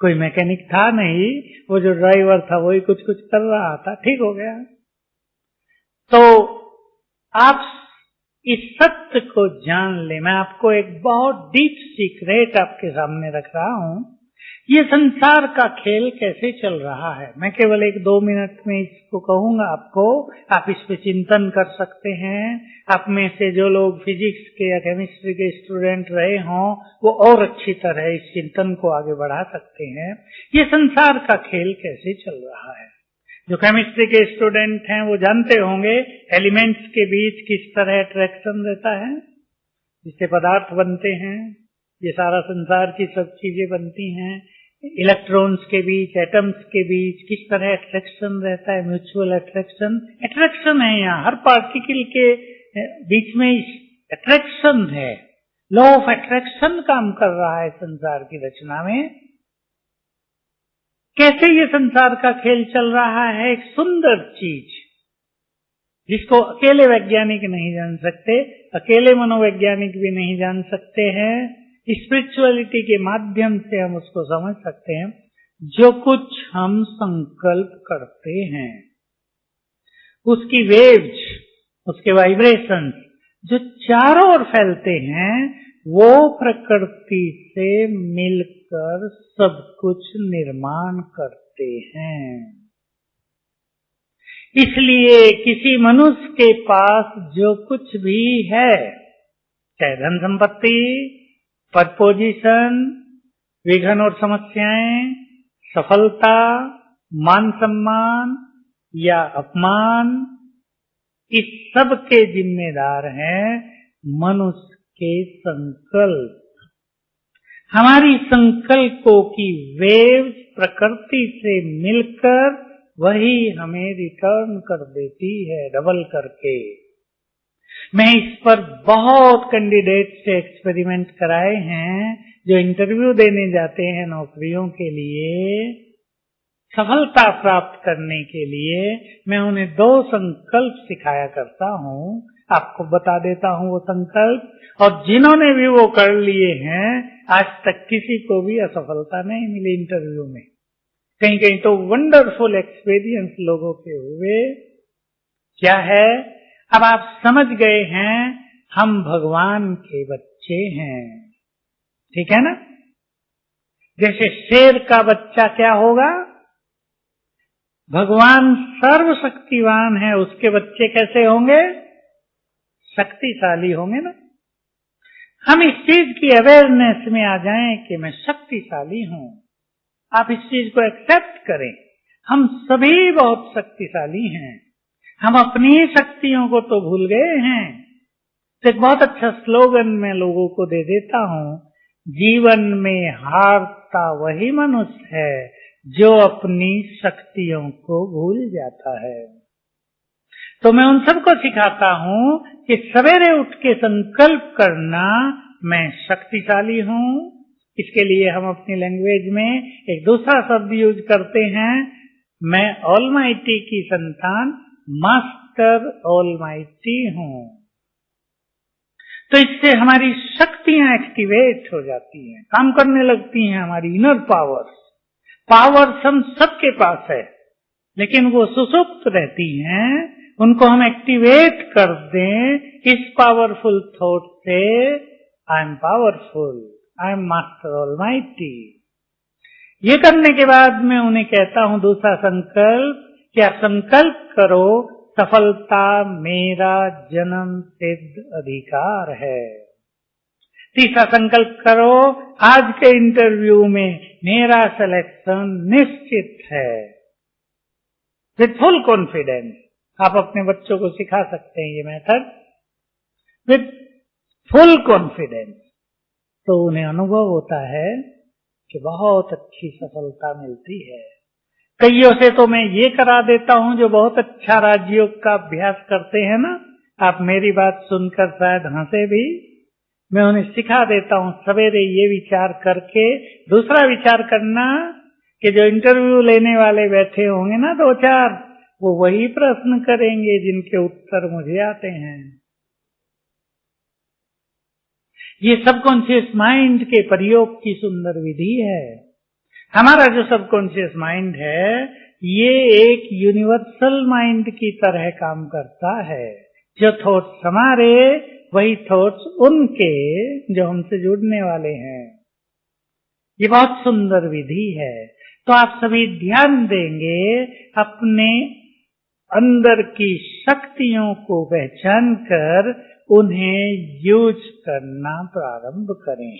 कोई मैकेनिक था नहीं, वो जो ड्राइवर था वही कुछ कुछ कर रहा था, ठीक हो गया। तो आप इस सत्य को जान ले। मैं आपको एक बहुत डीप सीक्रेट आपके सामने रख रहा हूं। ये संसार का खेल कैसे चल रहा है, मैं केवल 1-2 मिनट में इसको कहूंगा आपको। आप इस पे चिंतन कर सकते हैं। आप में से जो लोग फिजिक्स के या केमिस्ट्री के स्टूडेंट रहे हों, वो और अच्छी तरह इस चिंतन को आगे बढ़ा सकते हैं। ये संसार का खेल कैसे चल रहा है। जो केमिस्ट्री के स्टूडेंट हैं वो जानते होंगे एलिमेंट्स के बीच किस तरह अट्रैक्शन रहता है, जिससे पदार्थ बनते हैं। ये सारा संसार की सब चीजें बनती हैं। इलेक्ट्रॉन्स के बीच, एटम्स के बीच किस तरह अट्रैक्शन रहता है, म्यूचुअल अट्रैक्शन। अट्रैक्शन है यहाँ, हर पार्टिकल के बीच में अट्रैक्शन है। लॉ ऑफ अट्रैक्शन काम कर रहा है संसार की रचना में। कैसे ये संसार का खेल चल रहा है, एक सुंदर चीज जिसको अकेले वैज्ञानिक नहीं जान सकते, अकेले मनोवैज्ञानिक भी नहीं जान सकते हैं। स्पिरिचुअलिटी के माध्यम से हम उसको समझ सकते हैं। जो कुछ हम संकल्प करते हैं, उसकी वेव्स, उसके वाइब्रेशंस जो चारों ओर फैलते हैं, वो प्रकृति से मिलकर सब कुछ निर्माण करते हैं। इसलिए किसी मनुष्य के पास जो कुछ भी है, चाहे धन संपत्ति, पद पोजीशन, विघ्न और समस्याएं, सफलता, मान सम्मान या अपमान, इस सब के जिम्मेदार हैं मनुष्य के संकल्प। हमारी संकल्पों की वेव्स प्रकृति से मिलकर वही हमें रिटर्न कर देती है, डबल करके। मैं इस पर बहुत कैंडिडेट से एक्सपेरिमेंट कराए हैं, जो इंटरव्यू देने जाते हैं नौकरियों के लिए, सफलता प्राप्त करने के लिए। मैं उन्हें 2 संकल्प सिखाया करता हूँ, आपको बता देता हूँ वो संकल्प, और जिन्होंने भी वो कर लिए हैं आज तक किसी को भी असफलता नहीं मिली इंटरव्यू में। कहीं कहीं तो वंडरफुल एक्सपीरियंस लोगों के हुए। क्या है? अब आप समझ गए हैं हम भगवान के बच्चे हैं, ठीक है ना? जैसे शेर का बच्चा क्या होगा? भगवान सर्वशक्तिवान है, उसके बच्चे कैसे होंगे? शक्तिशाली होंगे ना। हम इस चीज की अवेयरनेस में आ जाएं कि मैं शक्तिशाली हूं। आप इस चीज को एक्सेप्ट करें, हम सभी बहुत शक्तिशाली हैं। हम अपनी शक्तियों को तो भूल गए हैं। तो एक बहुत अच्छा स्लोगन मैं लोगों को दे देता हूं, जीवन में हारता वही मनुष्य है जो अपनी शक्तियों को भूल जाता है। तो मैं उन सबको सिखाता हूं कि सवेरे उठ के संकल्प करना, मैं शक्तिशाली हूं। इसके लिए हम अपनी लैंग्वेज में एक दूसरा शब्द यूज करते हैं, मैं ऑलमाइटी की संतान, मास्टर ऑलमाइटी हूं। तो इससे हमारी शक्तियां एक्टिवेट हो जाती हैं, काम करने लगती हैं, हमारी इनर पावर्स हम सबके पास है, लेकिन वो सुसुप्त रहती हैं। उनको हम एक्टिवेट कर दें इस पावरफुल थॉट से, I am powerful, I am master almighty. ये करने के बाद मैं उन्हें कहता हूं दूसरा संकल्प, क्या संकल्प करो, सफलता मेरा जन्म सिद्ध अधिकार है। तीसरा संकल्प करो, आज के इंटरव्यू में मेरा सिलेक्शन निश्चित है। विथ फुल कॉन्फिडेंस आप अपने बच्चों को सिखा सकते हैं ये मेथड, विथ फुल कॉन्फिडेंस। तो उन्हें अनुभव होता है कि बहुत अच्छी सफलता मिलती है। कईयों से तो मैं ये करा देता हूं जो बहुत अच्छा राजयोग का अभ्यास करते हैं ना, आप मेरी बात सुनकर शायद हंसे भी। मैं उन्हें सिखा देता हूं सवेरे ये विचार करके, दूसरा विचार करना कि जो इंटरव्यू लेने वाले बैठे होंगे ना 2-4, वो वही प्रश्न करेंगे जिनके उत्तर मुझे आते हैं। ये सबकॉन्शियस माइंड के प्रयोग की सुंदर विधि है। हमारा जो सबकॉन्शियस माइंड है ये एक यूनिवर्सल माइंड की तरह काम करता है। जो थॉट्स हमारे, वही थॉट्स उनके जो हमसे जुड़ने वाले हैं। ये बहुत सुंदर विधि है। तो आप सभी ध्यान देंगे, अपने अंदर की शक्तियों को पहचान कर उन्हें यूज करना प्रारंभ करें।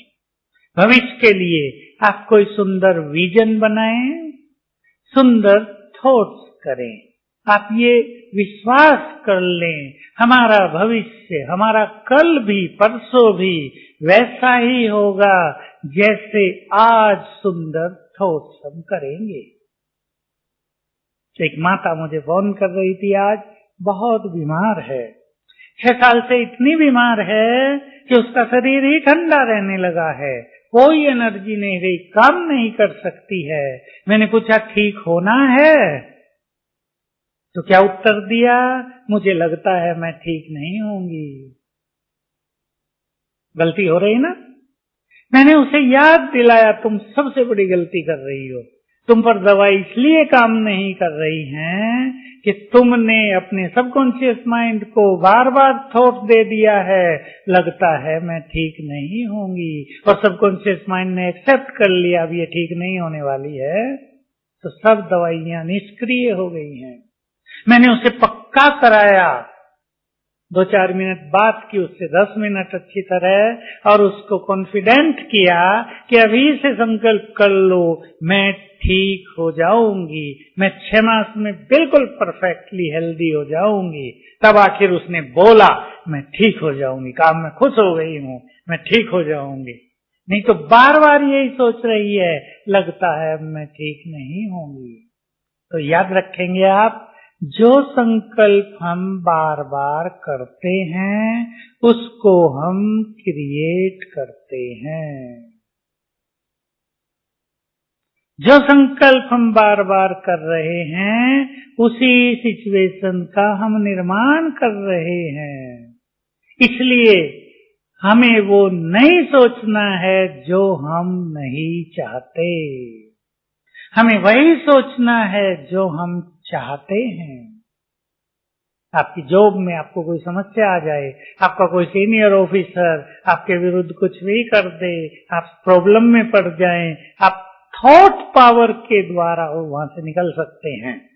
भविष्य के लिए आप कोई सुंदर विजन बनाएं, सुंदर थॉट्स करें। आप ये विश्वास कर लें, हमारा भविष्य, हमारा कल भी, परसों भी वैसा ही होगा जैसे आज सुंदर थॉट्स हम करेंगे। एक माता मुझे फोन कर रही थी, आज बहुत बीमार है, 6 साल से इतनी बीमार है कि उसका शरीर ही ठंडा रहने लगा है, कोई एनर्जी नहीं रही, काम नहीं कर सकती है। मैंने पूछा ठीक होना है? तो क्या उत्तर दिया? मुझे लगता है मैं ठीक नहीं होंगी। गलती हो रही ना? मैंने उसे याद दिलाया, तुम सबसे बड़ी गलती कर रही हो। तुम पर दवाई इसलिए काम नहीं कर रही है कि तुमने अपने सबकॉन्शियस माइंड को बार बार थॉट दे दिया है, लगता है मैं ठीक नहीं होंगी, और सबकॉन्शियस माइंड ने एक्सेप्ट कर लिया अब ये ठीक नहीं होने वाली है, तो सब दवाइयां निष्क्रिय हो गई हैं। मैंने उसे पक्का कराया 2-4 मिनट बात की उससे 10 मिनट अच्छी तरह, और उसको कॉन्फिडेंट किया कि अभी से संकल्प कर लो मैं ठीक हो जाऊंगी, मैं 6 मास में बिल्कुल परफेक्टली हेल्दी हो जाऊंगी। तब आखिर उसने बोला मैं ठीक हो जाऊंगी, काम में खुश हो गई हूँ, मैं ठीक हो जाऊंगी। नहीं तो बार बार यही सोच रही है, लगता है अब मैं ठीक नहीं होंगी। तो याद रखेंगे आप, जो संकल्प हम बार बार करते हैं उसको हम क्रिएट करते हैं। जो संकल्प हम बार बार कर रहे हैं उसी सिचुएशन का हम निर्माण कर रहे हैं। इसलिए हमें वो नहीं सोचना है जो हम नहीं चाहते, हमें वही सोचना है जो हम चाहते हैं। आपकी जॉब में आपको कोई समस्या आ जाए, आपका कोई सीनियर ऑफिसर आपके विरुद्ध कुछ भी कर दे, आप प्रॉब्लम में पड़ जाएं, आप थॉट पावर के द्वारा वहां से निकल सकते हैं।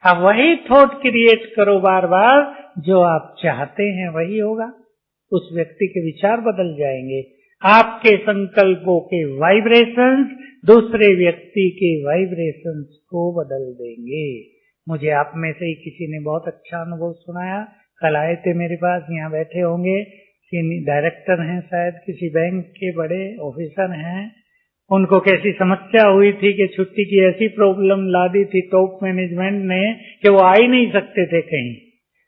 आप वही थॉट क्रिएट करो बार बार, जो आप चाहते हैं वही होगा। उस व्यक्ति के विचार बदल जाएंगे। आपके संकल्पों के वाइब्रेशंस दूसरे व्यक्ति के वाइब्रेशंस को बदल देंगे। मुझे आप में से ही किसी ने बहुत अच्छा अनुभव सुनाया। कल आए थे मेरे पास, यहाँ बैठे होंगे, डायरेक्टर हैं शायद किसी बैंक के, बड़े ऑफिसर हैं। उनको कैसी समस्या हुई थी कि छुट्टी की ऐसी प्रॉब्लम ला दी थी टॉप मैनेजमेंट ने कि वो आ ही नहीं सकते थे कहीं,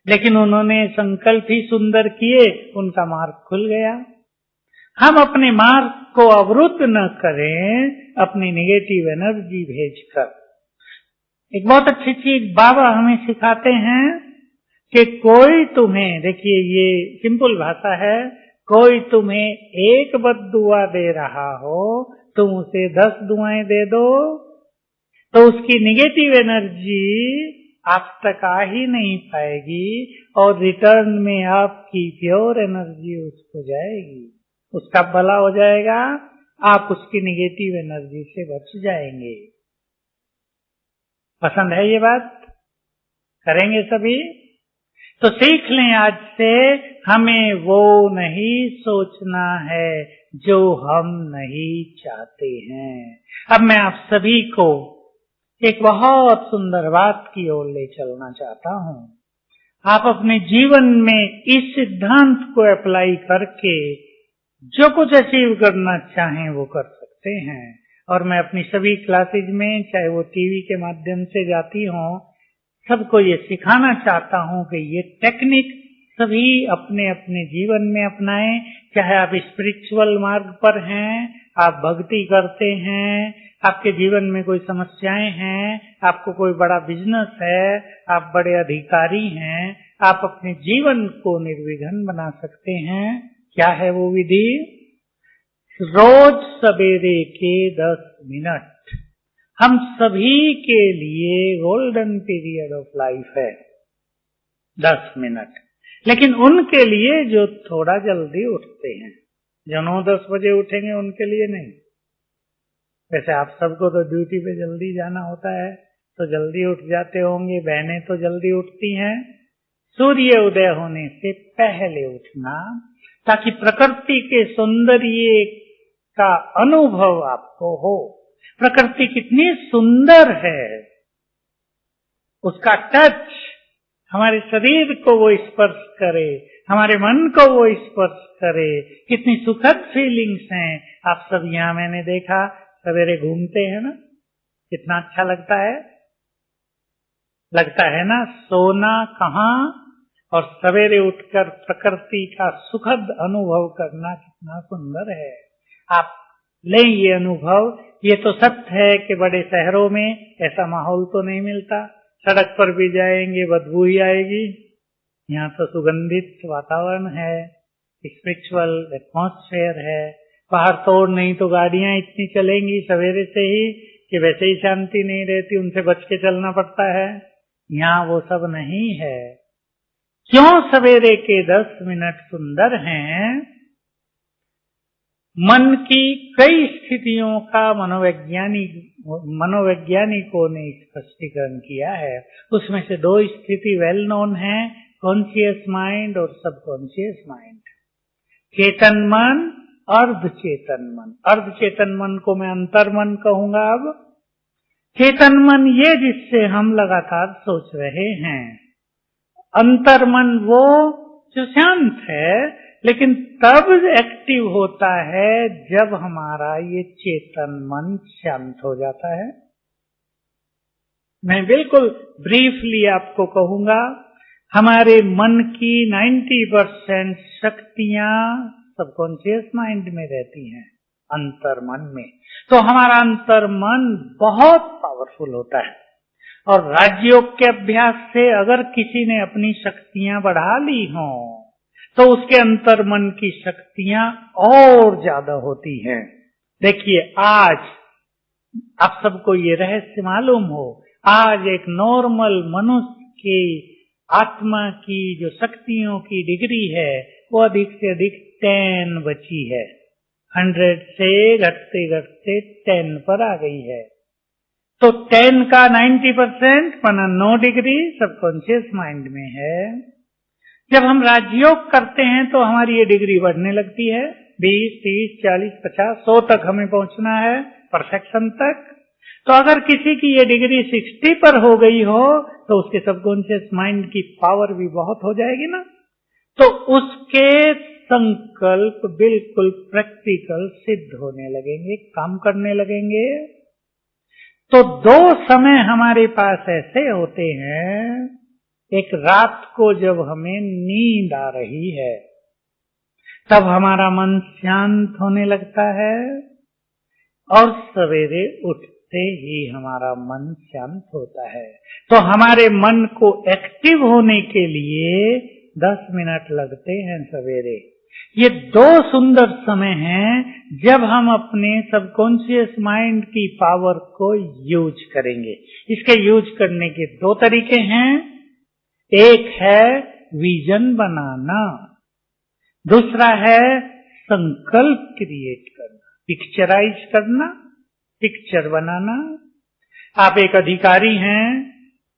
लेकिन उन्होंने संकल्प ही सुंदर किए, उनका मार्ग खुल गया। हम अपने मार्ग को अवरुद्ध न करें अपनी नेगेटिव एनर्जी भेजकर। एक बहुत अच्छी चीज बाबा हमें सिखाते हैं कि कोई तुम्हें, देखिए ये सिंपल भाषा है, कोई तुम्हें एक बद्दुआ दे रहा हो, तुम उसे 10 दुआएं दे दो तो उसकी नेगेटिव एनर्जी आप तक आ ही नहीं पाएगी और रिटर्न में आपकी प्योर एनर्जी उसको जाएगी, उसका भला हो जाएगा, आप उसकी नेगेटिव एनर्जी से बच जाएंगे। पसंद है ये बात? करेंगे सभी? तो सीख लें आज से, हमें वो नहीं सोचना है जो हम नहीं चाहते हैं। अब मैं आप सभी को एक बहुत सुंदर बात की ओर ले चलना चाहता हूँ। आप अपने जीवन में इस सिद्धांत को अप्लाई करके जो कुछ अचीव करना चाहें वो कर सकते हैं। और मैं अपनी सभी क्लासेज में, चाहे वो टीवी के माध्यम से जाती हों, सबको ये सिखाना चाहता हूँ कि ये टेक्निक सभी अपने अपने जीवन में अपनाएं। चाहे आप स्पिरिचुअल मार्ग पर हैं, आप भक्ति करते हैं, आपके जीवन में कोई समस्याएं हैं, आपको कोई बड़ा बिजनेस है, आप बड़े अधिकारी हैं, आप अपने जीवन को निर्विघ्न बना सकते हैं। क्या है वो विधि? रोज सवेरे के 10 मिनट हम सभी के लिए गोल्डन पीरियड ऑफ लाइफ है, 10 मिनट। लेकिन उनके लिए जो थोड़ा जल्दी उठते हैं, जो 9-10 बजे उठेंगे उनके लिए नहीं। वैसे आप सबको तो ड्यूटी पे जल्दी जाना होता है तो जल्दी उठ जाते होंगे, बहनें तो जल्दी उठती हैं। सूर्य उदय होने से पहले उठना, ताकि प्रकृति के सौंदर्य का अनुभव आपको हो। प्रकृति कितनी सुंदर है, उसका टच हमारे शरीर को वो स्पर्श करे, हमारे मन को वो स्पर्श करे, कितनी सुखद फीलिंग्स हैं। आप सब यहाँ मैंने देखा सवेरे घूमते हैं ना, कितना अच्छा लगता है ना। सोना कहाँ और सवेरे उठकर प्रकृति का सुखद अनुभव करना कितना सुंदर है। आप लें ये अनुभव। ये तो सत्य है कि बड़े शहरों में ऐसा माहौल तो नहीं मिलता, सड़क पर भी जाएंगे बदबू ही आएगी। यहाँ तो सुगंधित वातावरण है, स्पिरिचुअल एटमॉस्फेयर है। बाहर तो और नहीं तो गाड़ियां इतनी चलेंगी सवेरे से ही कि वैसे ही शांति नहीं रहती, उनसे बच के चलना पड़ता है। यहाँ वो सब नहीं है। क्यों सवेरे के 10 मिनट सुंदर हैं? मन की कई स्थितियों का मनोवैज्ञानिकों ने स्पष्टीकरण किया है। उसमें से 2 स्थिति वेल नोन है। कॉन्शियस माइंड और सबकॉन्शियस माइंड, चेतन मन, अर्ध चेतन मन। अर्ध चेतन मन को मैं अंतर्मन कहूंगा। अब चेतन मन ये जिससे हम लगातार सोच रहे हैं, अंतर्मन वो जो शांत है, लेकिन तब एक्टिव होता है जब हमारा ये चेतन मन शांत हो जाता है। मैं बिल्कुल ब्रीफली आपको कहूंगा, हमारे मन की 90% शक्तियां सबकॉन्शियस माइंड में रहती हैं, अंतर्मन में। तो हमारा अंतर्मन बहुत पावरफुल होता है, और राजयोग के अभ्यास से अगर किसी ने अपनी शक्तियां बढ़ा ली हों, तो उसके अंतर्मन की शक्तियां और ज्यादा होती हैं। देखिए, आज आप सबको ये रहस्य मालूम हो, आज एक नॉर्मल मनुष्य की आत्मा की जो शक्तियों की डिग्री है, वो अधिक से अधिक 10 बची है। 100 से घटते घटते 10 पर आ गई है। तो 10 का 90% माना 9 डिग्री सबकॉन्शियस माइंड में है। जब हम राजयोग करते हैं तो हमारी ये डिग्री बढ़ने लगती है, 20, 30, 40, 50, 100 तक हमें पहुंचना है, परफेक्शन तक। तो अगर किसी की ये डिग्री 60 पर हो गई हो, तो उसके सबकॉन्शियस माइंड की पावर भी बहुत हो जाएगी ना। तो उसके संकल्प बिल्कुल प्रैक्टिकल सिद्ध होने लगेंगे, काम करने लगेंगे। तो 2 समय हमारे पास ऐसे होते हैं, एक रात को जब हमें नींद आ रही है, तब हमारा मन शांत होने लगता है, और सवेरे उठते ही हमारा मन शांत होता है। तो हमारे मन को एक्टिव होने के लिए 10 मिनट लगते हैं सवेरे। ये 2 सुंदर समय हैं जब हम अपने सबकॉन्शियस माइंड की पावर को यूज करेंगे। इसके यूज करने के 2 तरीके हैं। एक है विजन बनाना, दूसरा है संकल्प क्रिएट करना, पिक्चराइज करना, पिक्चर बनाना। आप एक अधिकारी हैं,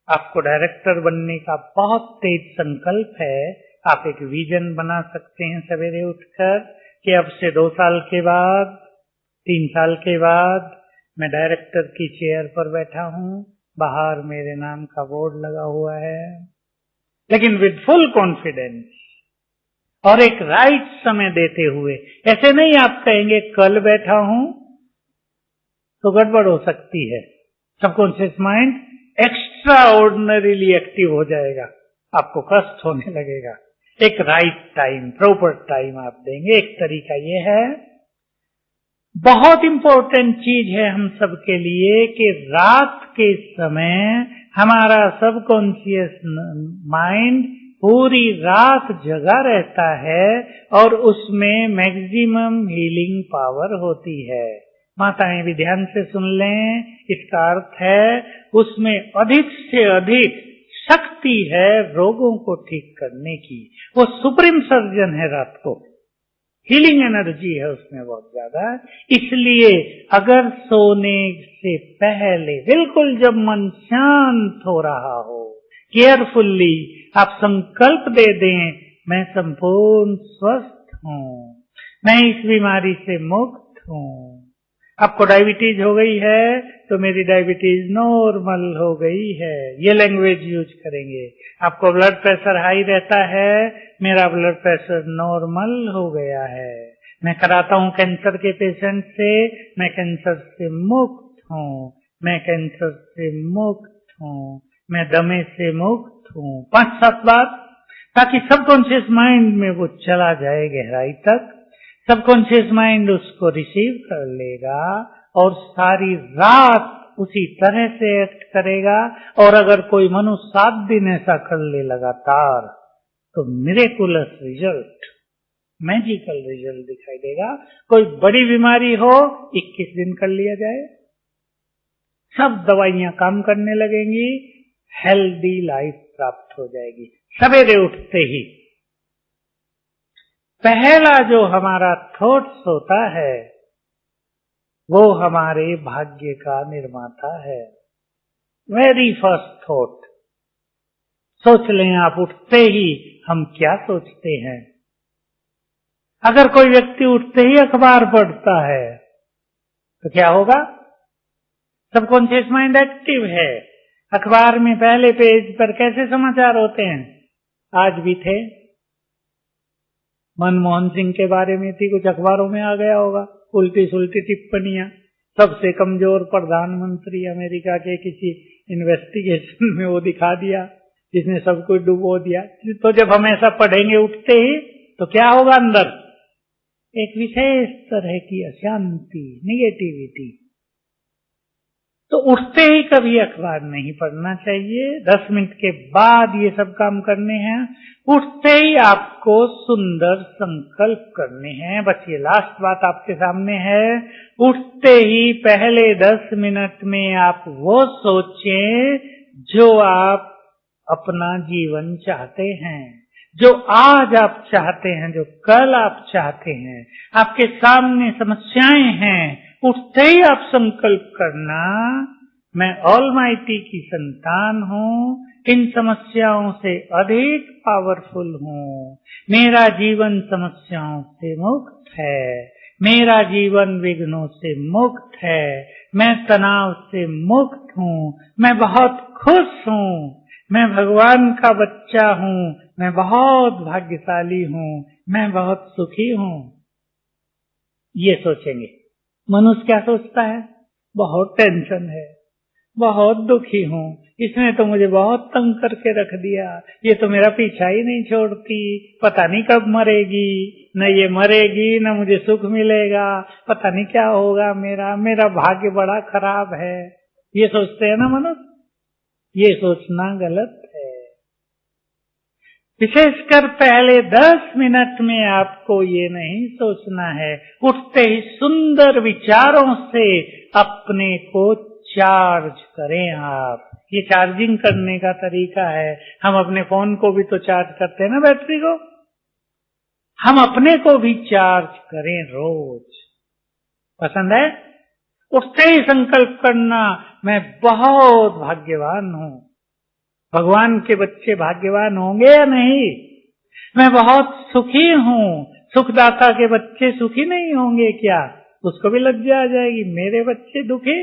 आपको डायरेक्टर बनने का बहुत तेज संकल्प है, आप एक विजन बना सकते हैं सवेरे उठकर कि अब से 2 साल के बाद, 3 साल के बाद मैं डायरेक्टर की चेयर पर बैठा हूं, बाहर मेरे नाम का बोर्ड लगा हुआ है, लेकिन विद फुल कॉन्फिडेंस और एक राइट समय देते हुए। ऐसे नहीं आप कहेंगे कल बैठा हूं, तो गड़बड़ हो सकती है। Subconscious mind extra ordinarily active हो जाएगा, आपको कष्ट होने लगेगा। एक राइट टाइम, प्रॉपर टाइम आप देंगे। एक तरीका ये है, बहुत इंपॉर्टेंट चीज है हम सबके लिए कि रात के समय हमारा सबकॉन्शियस माइंड पूरी रात जगा रहता है, और उसमें मैक्सिमम हीलिंग पावर होती है। माताएं भी ध्यान से सुन लें, इसका अर्थ है उसमें अधिक से अधिक शक्ति है रोगों को ठीक करने की। वो सुप्रीम सर्जन है रात को, हीलिंग एनर्जी है उसमें बहुत ज्यादा। इसलिए अगर सोने से पहले बिल्कुल जब मन शांत हो रहा हो, केयरफुल्ली आप संकल्प दे दें, मैं संपूर्ण स्वस्थ हूँ, मैं इस बीमारी से मुक्त हूँ। आपको डायबिटीज हो गई है तो मेरी डायबिटीज नॉर्मल हो गई है, ये लैंग्वेज यूज करेंगे। आपको ब्लड प्रेशर हाई रहता है, मेरा ब्लड प्रेशर नॉर्मल हो गया है। मैं कराता हूँ कैंसर के पेशेंट से, मैं कैंसर से मुक्त हूँ, मैं कैंसर से मुक्त हूँ, मैं दमे से मुक्त हूँ। 5-7 बार, ताकि सबकॉन्शियस माइंड में वो चला जाए गहराई तक। सबकॉन्शियस माइंड उसको रिसीव कर लेगा और सारी रात उसी तरह से एक्ट करेगा। और अगर कोई मनुष्य 7 दिन ऐसा कर ले लगातार, तो मिरेकुलस रिजल्ट, मैजिकल रिजल्ट दिखाई देगा। कोई बड़ी बीमारी हो, 21 दिन कर लिया जाए, सब दवाइयां काम करने लगेंगी, हेल्दी लाइफ प्राप्त हो जाएगी। सवेरे उठते ही पहला जो हमारा थॉट्स होता है, वो हमारे भाग्य का निर्माता है। Very first thought. सोच लें आप उठते ही हम क्या सोचते हैं। अगर कोई व्यक्ति उठते ही अखबार पढ़ता है तो क्या होगा? सबकॉन्शियस माइंड एक्टिव है। अखबार में पहले पेज पर कैसे समाचार होते हैं? आज भी थे, मनमोहन सिंह के बारे में थी, कुछ अखबारों में आ गया होगा, उल्टी सुल्टी टिप्पणियां, सबसे कमजोर प्रधानमंत्री अमेरिका के किसी इन्वेस्टिगेशन में वो दिखा दिया जिसने सब कुछ डुबो दिया। तो जब हम ऐसा पढ़ेंगे उठते ही तो क्या होगा? अंदर एक विशेष तरह की अशांति, निगेटिविटी। तो उठते ही कभी अखबार नहीं पढ़ना चाहिए। 10 मिनट के बाद ये सब काम करने हैं। उठते ही आपको सुंदर संकल्प करने हैं। बस ये लास्ट बात आपके सामने है। उठते ही पहले 10 मिनट में आप वो सोचें जो आप अपना जीवन चाहते हैं, जो आज आप चाहते हैं, जो कल आप चाहते हैं। आपके सामने समस्याएं हैं, उठते ही आप संकल्प करना, मैं ऑलमाइटी की संतान हूँ, इन समस्याओं से अधिक पावरफुल हूँ, मेरा जीवन समस्याओं से मुक्त है, मेरा जीवन विघ्नों से मुक्त है, मैं तनाव से मुक्त हूँ, मैं बहुत खुश हूँ, मैं भगवान का बच्चा हूँ, मैं बहुत भाग्यशाली हूँ, मैं बहुत सुखी हूँ। ये सोचेंगे। मनुष्य क्या सोचता है? बहुत टेंशन है, बहुत दुखी हूँ, इसने तो मुझे बहुत तंग करके रख दिया, ये तो मेरा पीछा ही नहीं छोड़ती, पता नहीं कब मरेगी, न ये मरेगी न मुझे सुख मिलेगा, पता नहीं क्या होगा, मेरा भाग्य बड़ा खराब है। ये सोचते हैं ना मनुष्य। ये सोचना गलत है। विशेषकर पहले 10 मिनट में आपको ये नहीं सोचना है। उठते ही सुंदर विचारों से अपने को चार्ज करें आप। ये चार्जिंग करने का तरीका है। हम अपने फोन को भी तो चार्ज करते हैं ना, बैटरी को। हम अपने को भी चार्ज करें रोज। पसंद है? उठते ही संकल्प करना, मैं बहुत भाग्यवान हूँ। भगवान के बच्चे भाग्यवान होंगे या नहीं? मैं बहुत सुखी हूँ। सुखदाता के बच्चे सुखी नहीं होंगे क्या? उसको भी लज्जा आ जाएगी, मेरे बच्चे दुखी।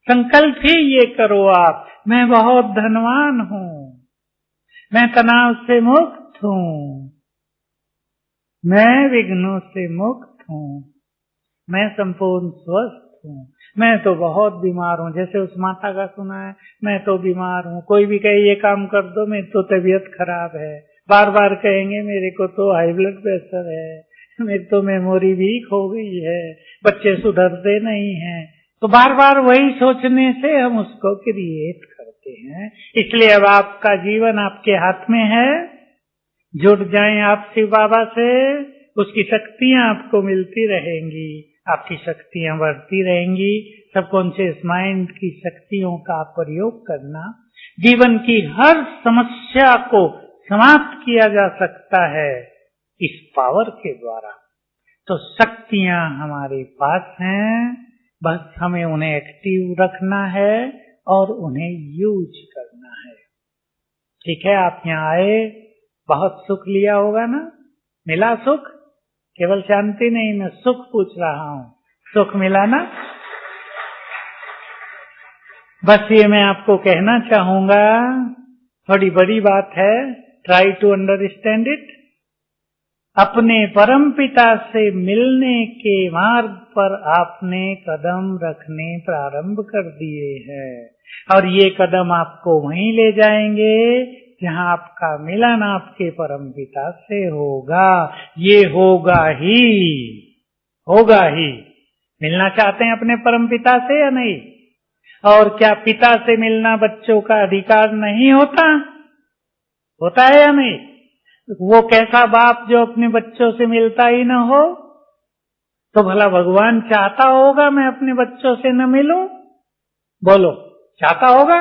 संकल्प ही ये करो आप, मैं बहुत धनवान हूँ, मैं तनाव से मुक्त हूँ, मैं विघ्नों से मुक्त हूँ, मैं संपूर्ण स्वस्थ हूँ, मैं तो बहुत बीमार हूँ। जैसे उस माता का सुना है, मैं तो बीमार हूँ। कोई भी कहे ये काम कर दो, मेरी तो तबीयत खराब है। बार बार कहेंगे मेरे को तो हाई ब्लड प्रेशर है, मेरी तो मेमोरी वीक हो गई है, बच्चे सुधरते नहीं हैं। तो बार बार वही सोचने से हम उसको क्रिएट करते हैं। इसलिए अब आपका जीवन आपके हाथ में है। जुड़ जाएं आप शिव बाबा से, उसकी शक्तियां आपको मिलती रहेंगी, आपकी शक्तियां बढ़ती रहेंगी। सबकॉन्शियस माइंड की शक्तियों का प्रयोग करना, जीवन की हर समस्या को समाप्त किया जा सकता है इस पावर के द्वारा। तो शक्तियां हमारे पास हैं, बस हमें उन्हें एक्टिव रखना है और उन्हें यूज करना है। ठीक है, आप यहाँ आए, बहुत सुख लिया होगा ना? मिला सुख? केवल शांति नहीं, मैं सुख पूछ रहा हूँ। सुख मिला ना? बस ये मैं आपको कहना चाहूंगा, थोड़ी बड़ी बात है, ट्राई टू अंडरस्टैंड इट। अपने परमपिता से मिलने के मार्ग पर आपने कदम रखने प्रारंभ कर दिए हैं और ये कदम आपको वहीं ले जाएंगे जहां आपका मिलन आपके परमपिता से होगा। ये होगा ही, होगा ही। मिलना चाहते हैं अपने परमपिता से या नहीं? और क्या पिता से मिलना बच्चों का अधिकार नहीं होता? होता है या नहीं? वो कैसा बाप जो अपने बच्चों से मिलता ही न हो? तो भला भगवान चाहता होगा मैं अपने बच्चों से न मिलूं? बोलो, चाहता होगा?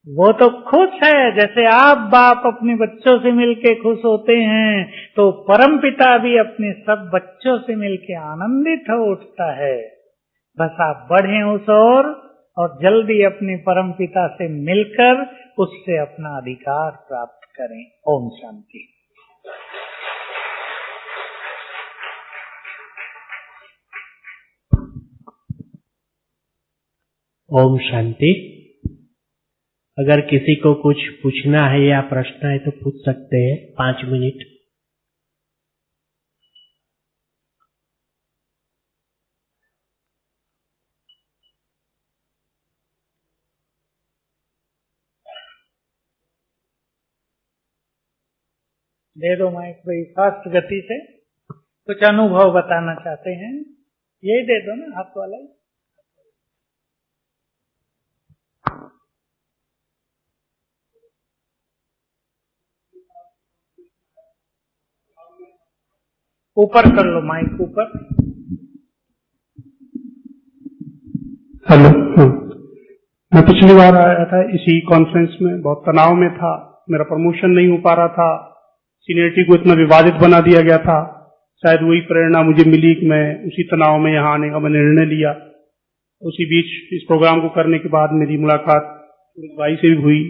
वो तो खुश है। जैसे आप बाप अपने बच्चों से मिलके खुश होते हैं, तो परमपिता भी अपने सब बच्चों से मिलके आनंदित हो उठता है। बस आप बढ़ें उस ओर और जल्दी अपने परमपिता से मिलकर उससे अपना अधिकार प्राप्त करें। ओम शांति। ओम शांति। अगर किसी को कुछ पूछना है या प्रश्न है तो पूछ सकते हैं, 5 मिनट। दे दो माइक भाई, फास्ट गति से कुछ अनुभव बताना चाहते हैं, यही दे दो ना, हाथ वाला ही। ऊपर कर लो माइक, ऊपर। हेलो। मैं पिछली बार आया था इसी कॉन्फ्रेंस में, बहुत तनाव में था, मेरा प्रमोशन नहीं हो पा रहा था, सीनियरिटी को इतना विवादित बना दिया गया था। शायद वही प्रेरणा मुझे मिली कि मैं उसी तनाव में यहाँ आने का मैंने निर्णय लिया। उसी बीच इस प्रोग्राम को करने के बाद मेरी मुलाकात भाई से भी हुई।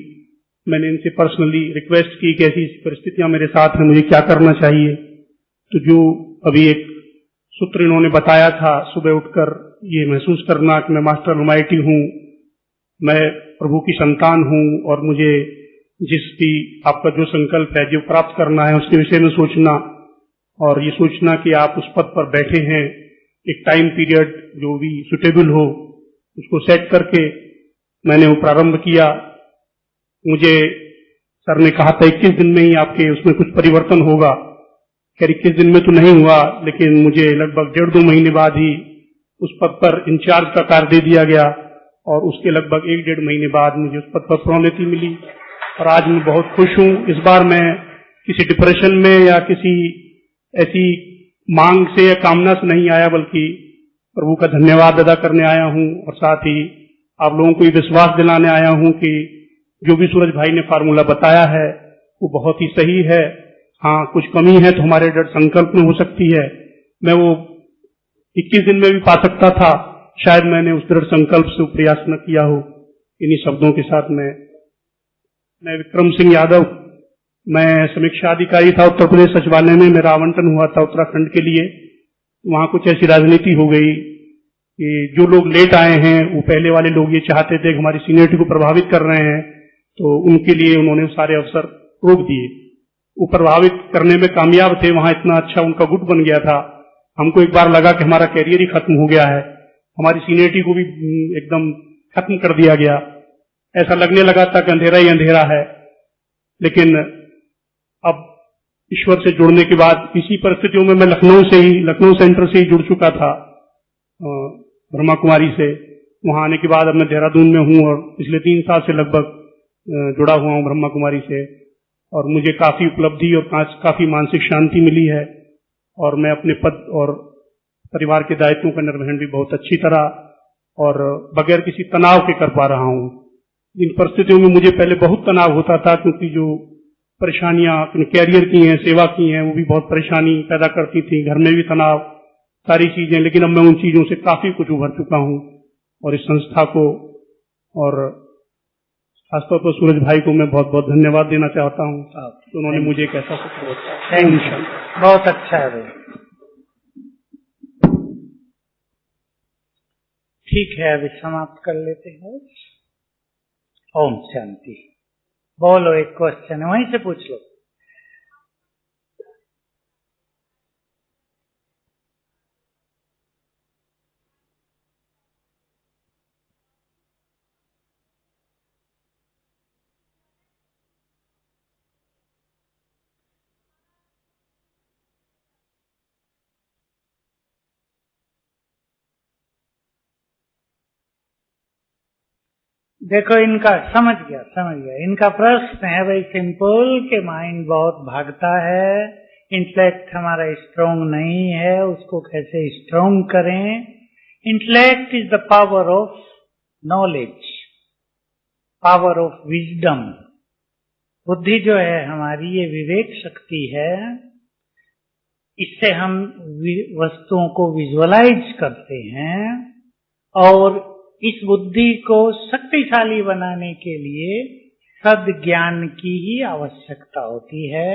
मैंने इनसे पर्सनली रिक्वेस्ट की कि ऐसी परिस्थितियां मेरे साथ हैं, मुझे क्या करना चाहिए। तो जो अभी एक सूत्र इन्होंने बताया था, सुबह उठकर ये महसूस करना कि मैं मास्टर अलमाइटी हूँ, मैं प्रभु की संतान हूँ और मुझे जिस भी आपका जो संकल्प है, जो प्राप्त करना है, उसके विषय में सोचना, और ये सोचना कि आप उस पद पर बैठे हैं, एक टाइम पीरियड जो भी सुटेबल हो उसको सेट करके मैंने वो प्रारंभ किया। मुझे सर ने कहा था 21 दिन में ही आपके उसमें कुछ परिवर्तन होगा। खैर 21 दिन में तो नहीं हुआ, लेकिन मुझे लगभग 1.5-2 महीने बाद ही उस पद पर इंचार्ज का कार्य दे दिया गया और उसके लगभग 1-1.5 महीने बाद मुझे उस पद पर प्रोन्नति मिली और आज मैं बहुत खुश हूँ। इस बार मैं किसी डिप्रेशन में या किसी ऐसी मांग से या कामना से नहीं आया, बल्कि प्रभु का धन्यवाद अदा करने आया हूँ और साथ ही आप लोगों को ये विश्वास दिलाने आया हूँ कि जो भी सूरज भाई ने फार्मूला बताया है वो बहुत ही सही है। हाँ, कुछ कमी है तो हमारे दृढ़ संकल्प में हो सकती है। मैं वो 21 दिन में भी पा सकता था, शायद मैंने उस दृढ़ संकल्प से प्रयास न किया हो। इन्हीं शब्दों के साथ मैं विक्रम सिंह यादव, मैं समीक्षा अधिकारी था उत्तर प्रदेश सचिवालय में। मेरा आवंटन हुआ था उत्तराखंड के लिए। वहां कुछ ऐसी राजनीति हो गई कि जो लोग लेट आए हैं वो पहले वाले लोग ये चाहते थे कि हमारी सीनियरिटी को प्रभावित कर रहे हैं, तो उनके लिए उन्होंने सारे अवसर रोक दिए। वो प्रभावित करने में कामयाब थे, वहां इतना अच्छा उनका गुट बन गया था। हमको एक बार लगा कि हमारा कैरियर ही खत्म हो गया है, हमारी सीनियरिटी को भी एकदम खत्म कर दिया गया। ऐसा लगने लगा था कि अंधेरा ही अंधेरा है। लेकिन अब ईश्वर से जुड़ने के बाद इसी परिस्थितियों में मैं लखनऊ सेंटर से ही जुड़ चुका था, ब्रह्मा कुमारी से। वहां आने के बाद अब मैं देहरादून में हूं और पिछले 3 साल से लगभग जुड़ा हुआ हूं ब्रह्मा कुमारी से, और मुझे काफी उपलब्धि और काफी मानसिक शांति मिली है और मैं अपने पद और परिवार के दायित्वों का निर्वहन भी बहुत अच्छी तरह और बगैर किसी तनाव के कर पा रहा हूं। इन परिस्थितियों में मुझे पहले बहुत तनाव होता था, क्योंकि जो परेशानियां अपने कैरियर की हैं, सेवा की हैं, वो भी बहुत परेशानी पैदा करती थी। घर में भी तनाव, सारी चीजें। लेकिन अब मैं उन चीजों से काफी कुछ उभर चुका हूं और इस संस्था को और खासतौर पर सूरज भाई को मैं बहुत बहुत धन्यवाद देना चाहता हूं। तो उन्होंने मुझे एक ऐसा सपोर्ट। बहुत अच्छा है भाई। ठीक है, अभी समाप्त कर लेते हैं। ओम शांति। बोलो, एक क्वेश्चन है, वहीं से पूछ लो। देखो, इनका समझ गया। इनका प्रश्न है भाई सिंपल के माइंड बहुत भागता है, इंटेलेक्ट हमारा स्ट्रोंग नहीं है, उसको कैसे स्ट्रोंग करें। Intellect is the power of knowledge, power of wisdom. बुद्धि जो है हमारी, ये विवेक शक्ति है। इससे हम वस्तुओं को विजुअलाइज करते हैं और इस बुद्धि को शक्तिशाली बनाने के लिए सद ज्ञान की ही आवश्यकता होती है।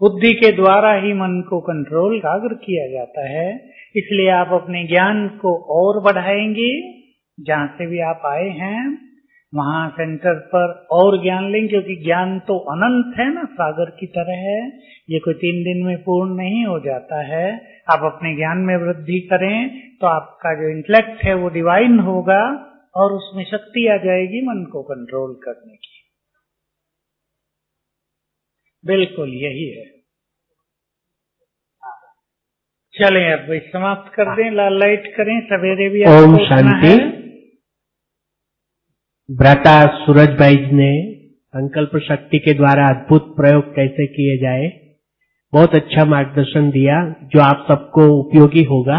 बुद्धि के द्वारा ही मन को कंट्रोल एकाग्र किया जाता है। इसलिए आप अपने ज्ञान को और बढ़ाएंगे। जहां से भी आप आए हैं वहां सेंटर पर और ज्ञान लें, क्योंकि ज्ञान तो अनंत है ना, सागर की तरह है। ये कोई 3 दिन में पूर्ण नहीं हो जाता है। आप अपने ज्ञान में वृद्धि करें तो आपका जो इंटेलेक्ट है वो डिवाइन होगा और उसमें शक्ति आ जाएगी मन को कंट्रोल करने की। बिल्कुल यही है। चलें अब समाप्त कर दें, लाइट करें। सवेरे भी ओम आपको उठना शांति। है। भ्राता सूरज भाई ने संकल्प शक्ति के द्वारा अद्भुत प्रयोग कैसे किए जाए बहुत अच्छा मार्गदर्शन दिया, जो आप सबको उपयोगी होगा।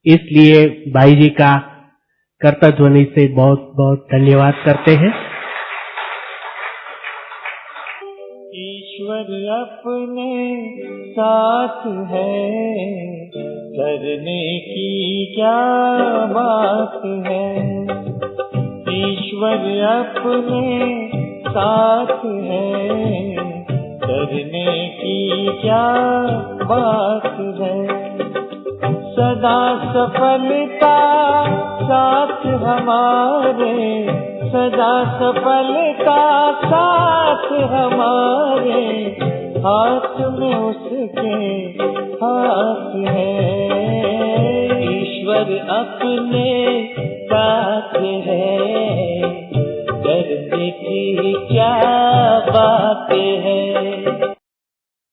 इसलिए भाई जी का कर्ता ध्वनि से बहुत बहुत धन्यवाद करते हैं। ईश्वर अपने साथ है, करने की क्या बात है। ईश्वर अपने साथ है, करने की क्या बात है। सदा सफलता साथ हमारे, सदा सफलता साथ हमारे, हाथ में उसके हाथ है। ईश्वर अपने साथ है, करने की क्या बात है।